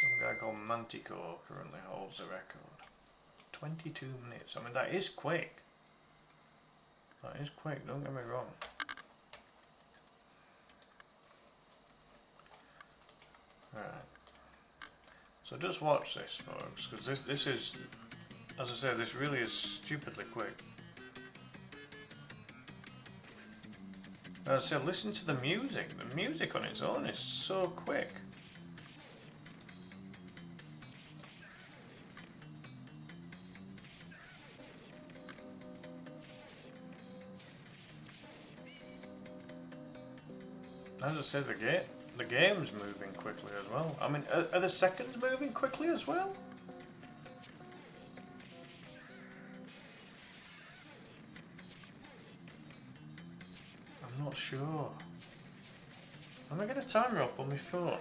Some guy called Manticore currently holds the record. 22 minutes. I mean, that is quick. That is quick, don't get me wrong. Right. So just watch this, folks, because this is, as I say, this really is stupidly quick. As I said, listen to the music. The music on its own is so quick. As I said, the game's moving quickly as well. I mean, are the seconds moving quickly as well? I'm not sure. Let me get a timer up on my phone.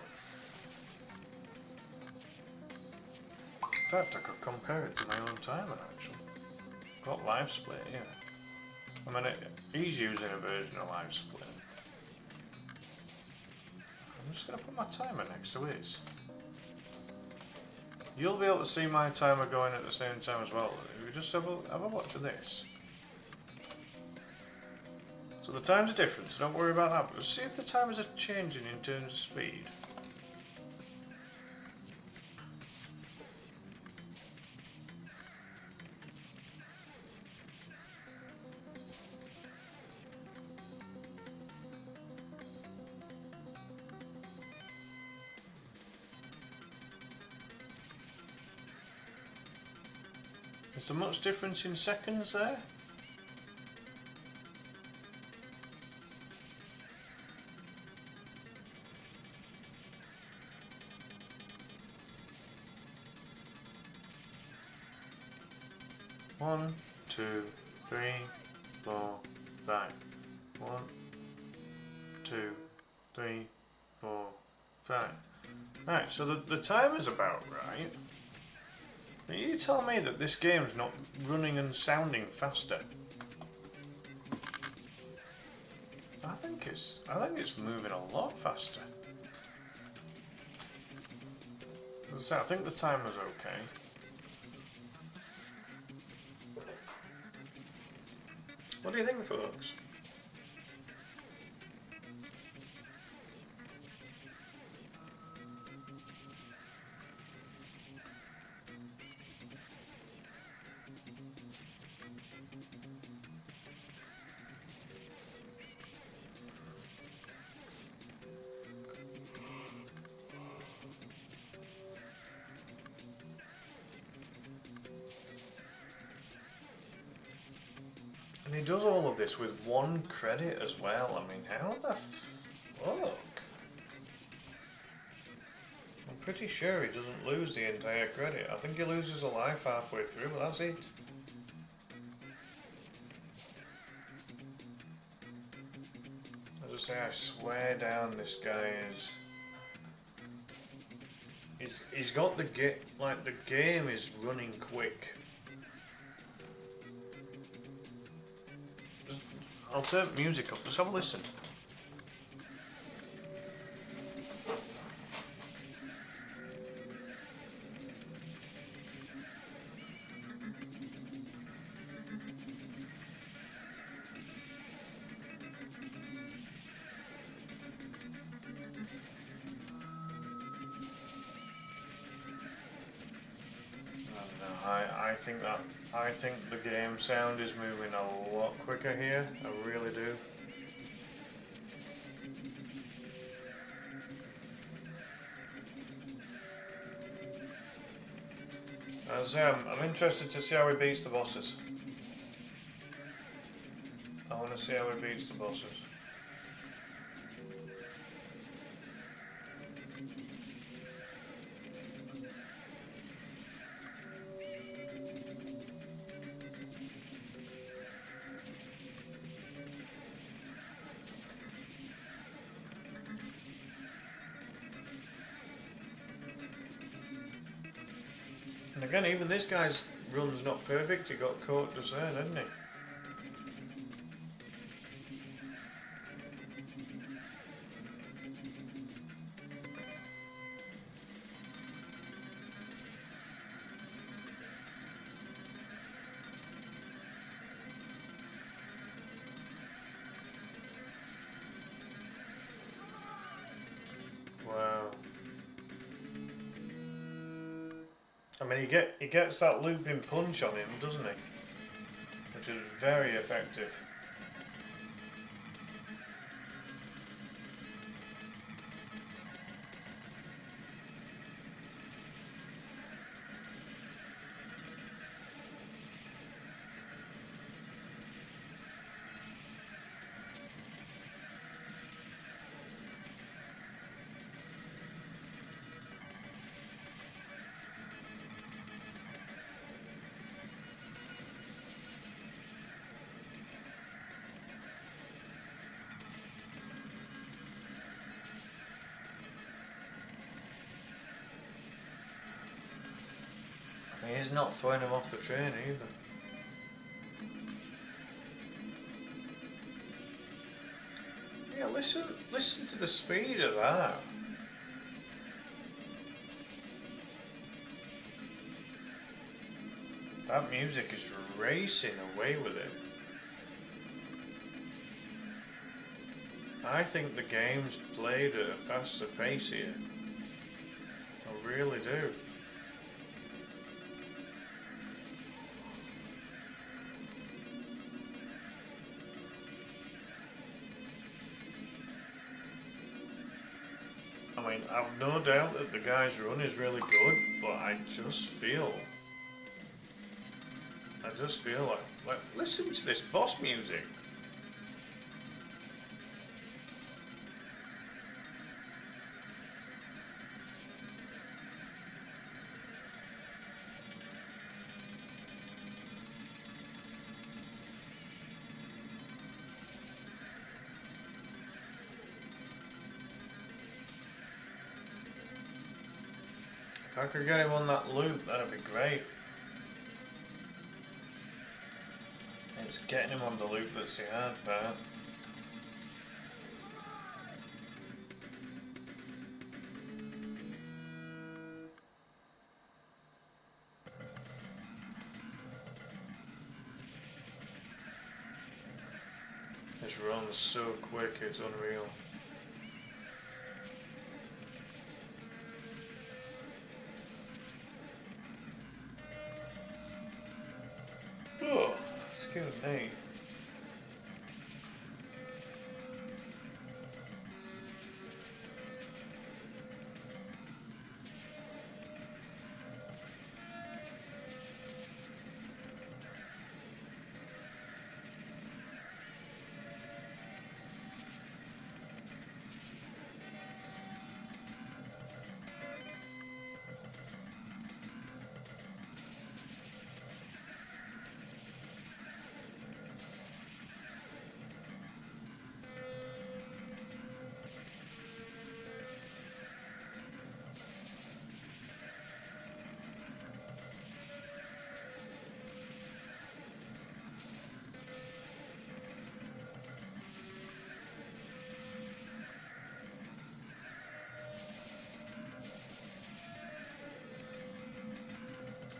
In fact, I could compare it to my own timer actually. Got live split here. I mean, he's using a version of live split. I'm just going to put my timer next to his. You'll be able to see my timer going at the same time as well. We just have a watch of this. So the times are different, so don't worry about that. But see if the timers are changing in terms of speed. Is there much difference in seconds there? One, two, three, four, five. 1, 2, 3, 4, 5. Right, so the timer's about right. Now you tell me that this game's not running and sounding faster. I think it's moving a lot faster. As I say, I think the timer's okay. What do you think, folks? And he does all of this with 1 credit as well. I mean, how the fuck? I'm pretty sure he doesn't lose the entire credit. I think he loses a life halfway through, but that's it. to say, I swear down, this guy is. He's got the the game is running quick. I'll turn the music up. Just have a listen. I think the game sound is moving a lot quicker here. I really do. As I'm interested to see how he beats the bosses. I want to see how he beats the bosses. And again, even this guy's run's not perfect. He got caught just there, didn't he? Wow. I mean, he gets that looping punch on him, doesn't he? Which is very effective. He's not throwing him off the train either. Yeah, listen to the speed of that. That music is racing away with it. I think the game's played at a faster pace here. I really do. I mean, I've no doubt that the guy's run is really good, but I just feel like listen to this boss music. If I could get him on that loop, that'd be great. It's getting him on the loop that's the hard part. This run's so quick, it's unreal. Oh, excuse me.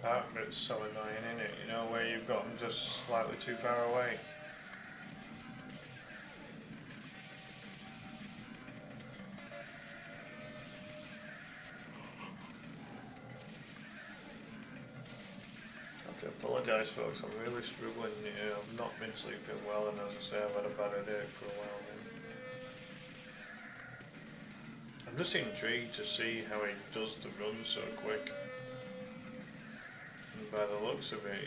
That bit's so annoying, isn't it? You know, where you've got them just slightly too far away. I have to apologise, folks. I'm really struggling. I've not been sleeping well, and as I say, I've had a bad headache for a while now. I'm just intrigued to see how he does the run so quick. And by the looks of it,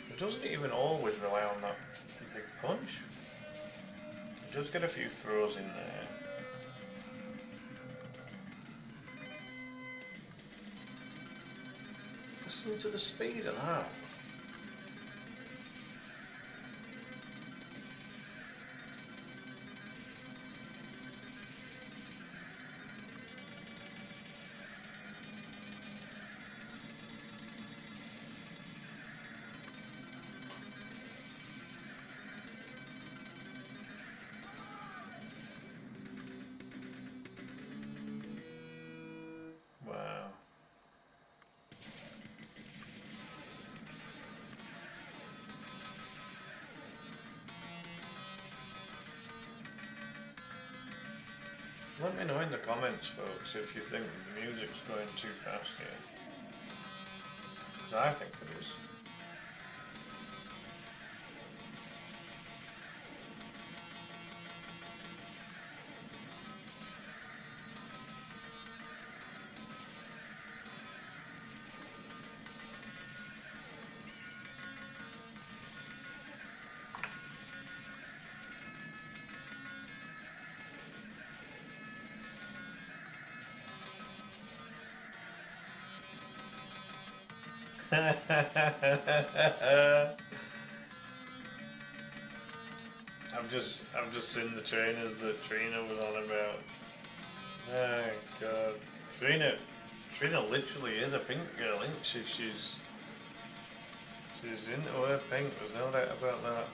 he doesn't even always rely on that big punch. He does get a few throws in there. Listen to the speed of that. Wow. Let me know in the comments, folks, if you think the music's going too fast here. Because I think it is. I've just seen the trainers that Trina was on about. Oh god, Trina literally is a pink girl, isn't she? She's into her pink. There's no doubt about that.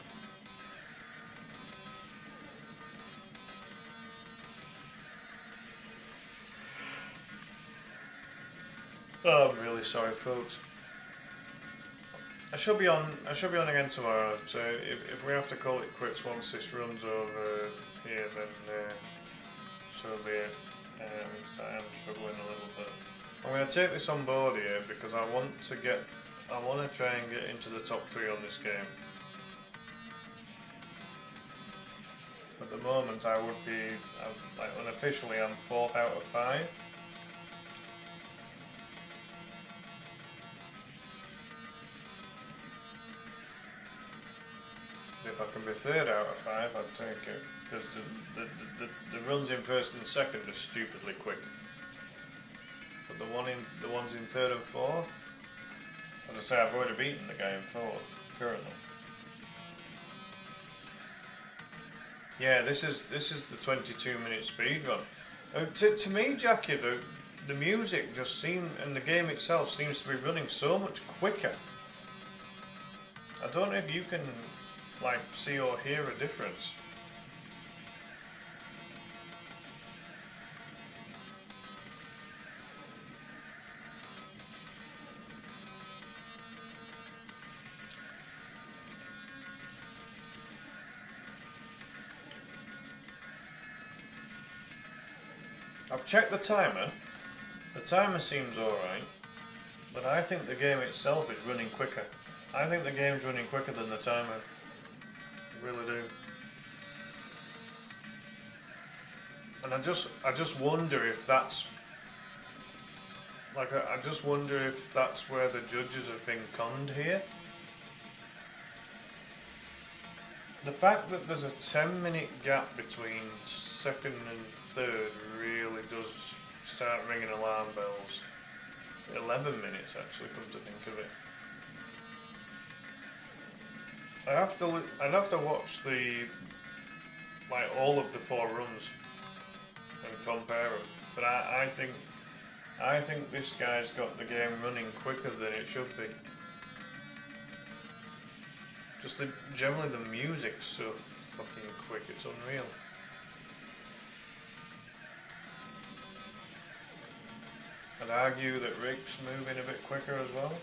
Oh, I'm really sorry, folks. I should be on again tomorrow. So if we have to call it quits once this runs over here, then so be it. I'm struggling a little bit. I'm going to take this on board here because I want to try and get into the top 3 on this game. At the moment, I would be like unofficially I'm 4th out of 5. If I can be 3rd out of 5, I'd take it. Because the runs in 1st and 2nd are stupidly quick. But the ones in 3rd and 4th, as I say, I've already beaten the guy in 4th currently. Yeah, this is the 22-minute speed run. To me, Jackie, the music just and the game itself seems to be running so much quicker. I don't know if you can like see or hear a difference. I've checked the timer. The timer seems alright, but I think the game itself is running quicker. I think the game's running quicker than the timer. I really do. And I just wonder if that's like I just wonder if that's where the judges have been conned here. The fact that there's a 10-minute gap between 2nd and 3rd really does start ringing alarm bells. 11 minutes actually, come to think of it. I'd have to watch all of the 4 runs and compare them. But I think this guy's got the game running quicker than it should be. Just generally the music's so fucking quick, it's unreal. I'd argue that Rick's moving a bit quicker as well.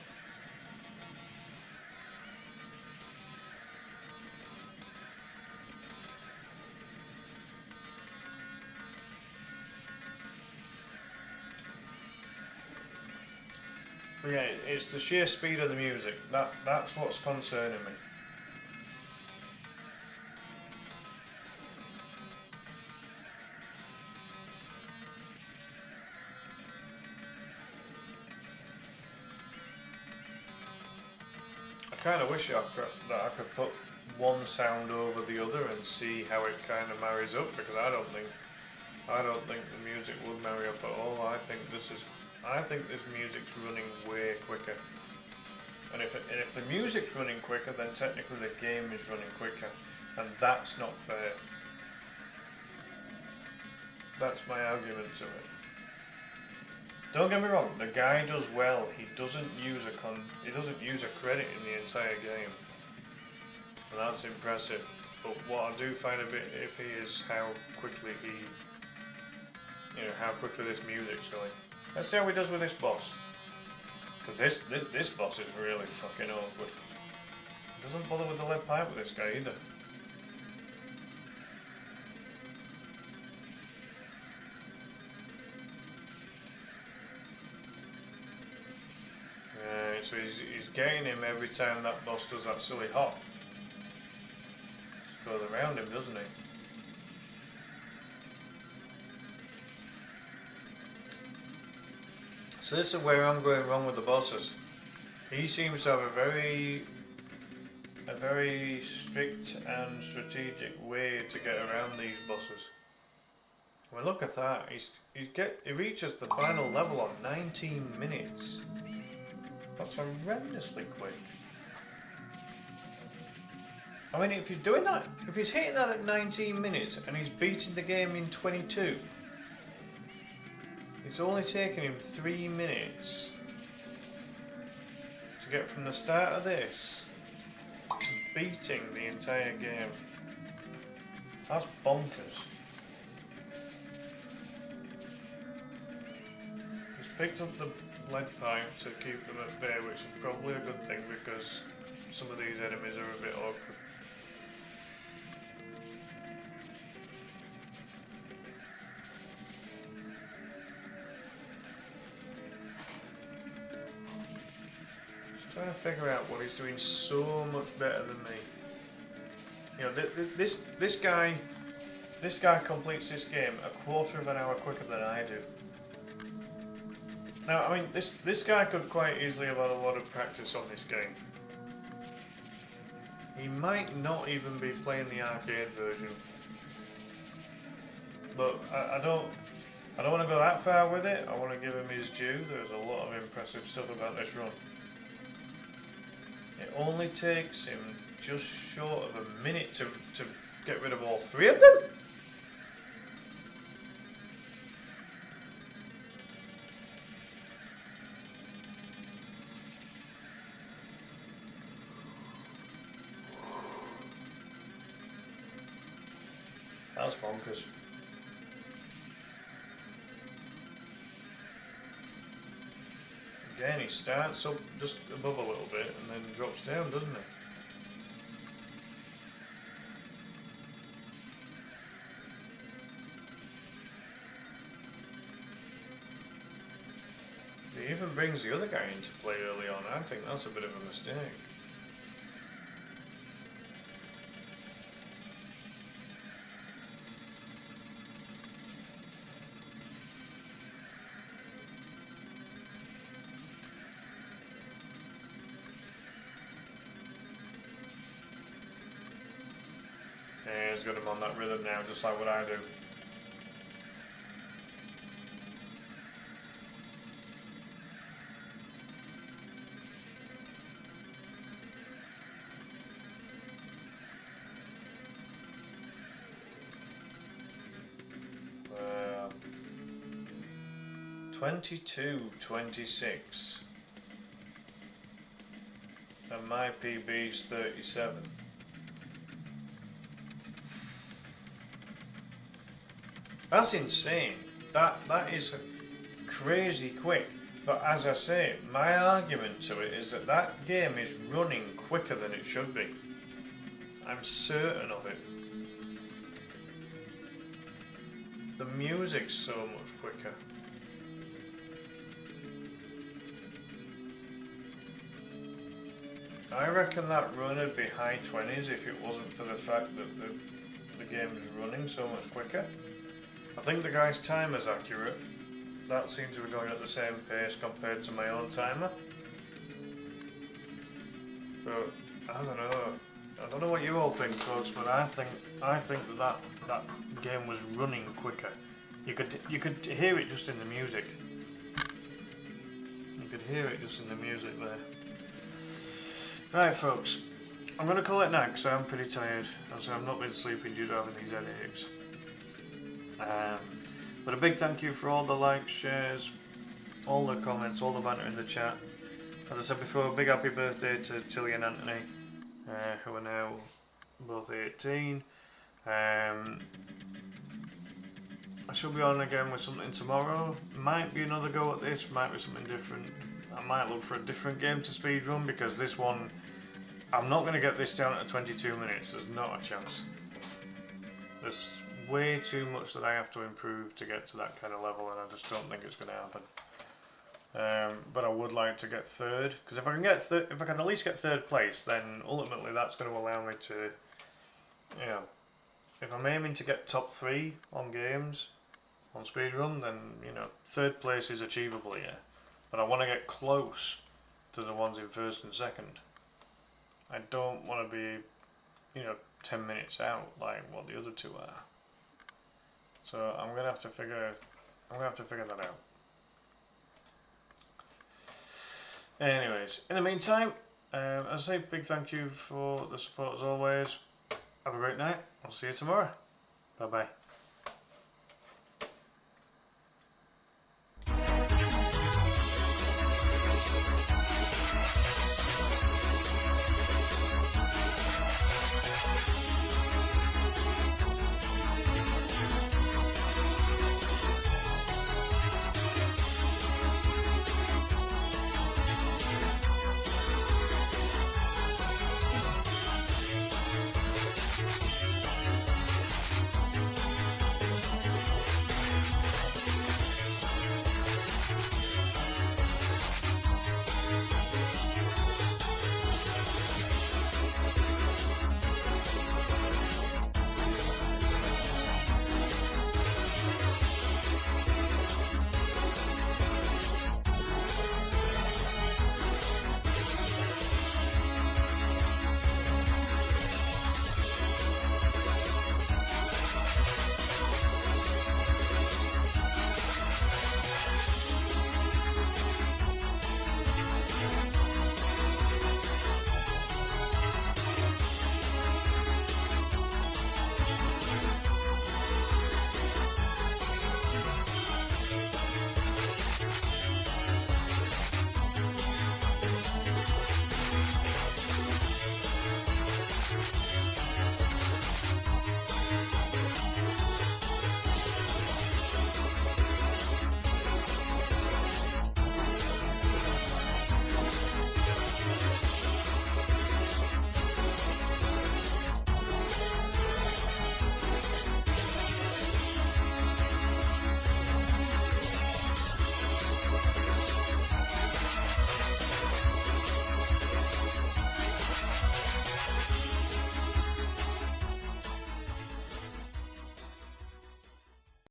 But yeah, it's the sheer speed of the music. That's what's concerning me. I kind of wish that I could put one sound over the other and see how it kind of marries up, because I don't think the music would marry up at all. I think this music's running way quicker. And if the music's running quicker, then technically the game is running quicker, and that's not fair. That's my argument to it. Don't get me wrong, the guy does well. He doesn't use a credit in the entire game, and that's impressive. But what I do find a bit iffy is how quickly how quickly this music's going. Let's see how he does with this boss. Because this boss is really fucking awkward. He doesn't bother with the lead pipe with this guy either. So he's getting him every time that boss does that silly hop. Just goes around him, doesn't he? So this is where I'm going wrong with the bosses. He seems to have a very strict and strategic way to get around these bosses. Well, look at that. He reaches the final level on 19 minutes. That's horrendously quick. I mean, if he's doing that, if he's hitting that at 19 minutes and he's beating the game in 22, it's only taken him 3 minutes to get from the start of this to beating the entire game. That's bonkers. He's picked up the lead pipe to keep them at bay, which is probably a good thing because some of these enemies are a bit awkward. Just trying to figure out what he's doing so much better than me. You know, this guy completes this game a quarter of an hour quicker than I do. Now, I mean, this guy could quite easily have had a lot of practice on this game. He might not even be playing the arcade version. But I don't want to go that far with it. I want to give him his due. There's a lot of impressive stuff about this run. It only takes him just short of a minute to get rid of all 3 of them. That's bonkers. Again, he starts up just above a little bit and then drops down, doesn't he? He even brings the other guy into play early on. I think that's a bit of a mistake. Yeah, he's got him on that rhythm now, just like what I do. Well, 22:26, and my PB's 37. That's insane. That is crazy quick. But as I say, my argument to it is that that game is running quicker than it should be. I'm certain of it. The music's so much quicker. I reckon that run would be high 20s if it wasn't for the fact that the game is running so much quicker. I think the guy's timer's accurate. That seems to be going at the same pace compared to my own timer. But I don't know. I don't know what you all think, folks, but I think that game was running quicker. You could hear it just in the music. You could hear it just in the music there. Right, folks, I'm going to call it now because I'm pretty tired. As I've not been sleeping due to having these headaches. But a big thank you for all the likes, shares, all the comments, all the banter in the chat. As I said before, big happy birthday to Tilly and Anthony, who are now both 18. I shall be on again with something tomorrow. Might be another go at this, might be something different. I might look for a different game to speedrun because this one, I'm not going to get this down at 22 minutes, there's not a chance. There's way too much that I have to improve to get to that kind of level, and I just don't think it's going to happen. But I would like to get third, because if I can if I can at least get third place, then ultimately that's going to allow me to, you know, if I'm aiming to get top 3 on games, on speedrun, then, you know, third place is achievable here. But I want to get close to the ones in first and second. I don't want to be, you know, 10 minutes out like what the other two are. So I'm gonna have to figure that out. Anyways, in the meantime, as I say, big thank you for the support as always. Have a great night. I'll see you tomorrow. Bye bye.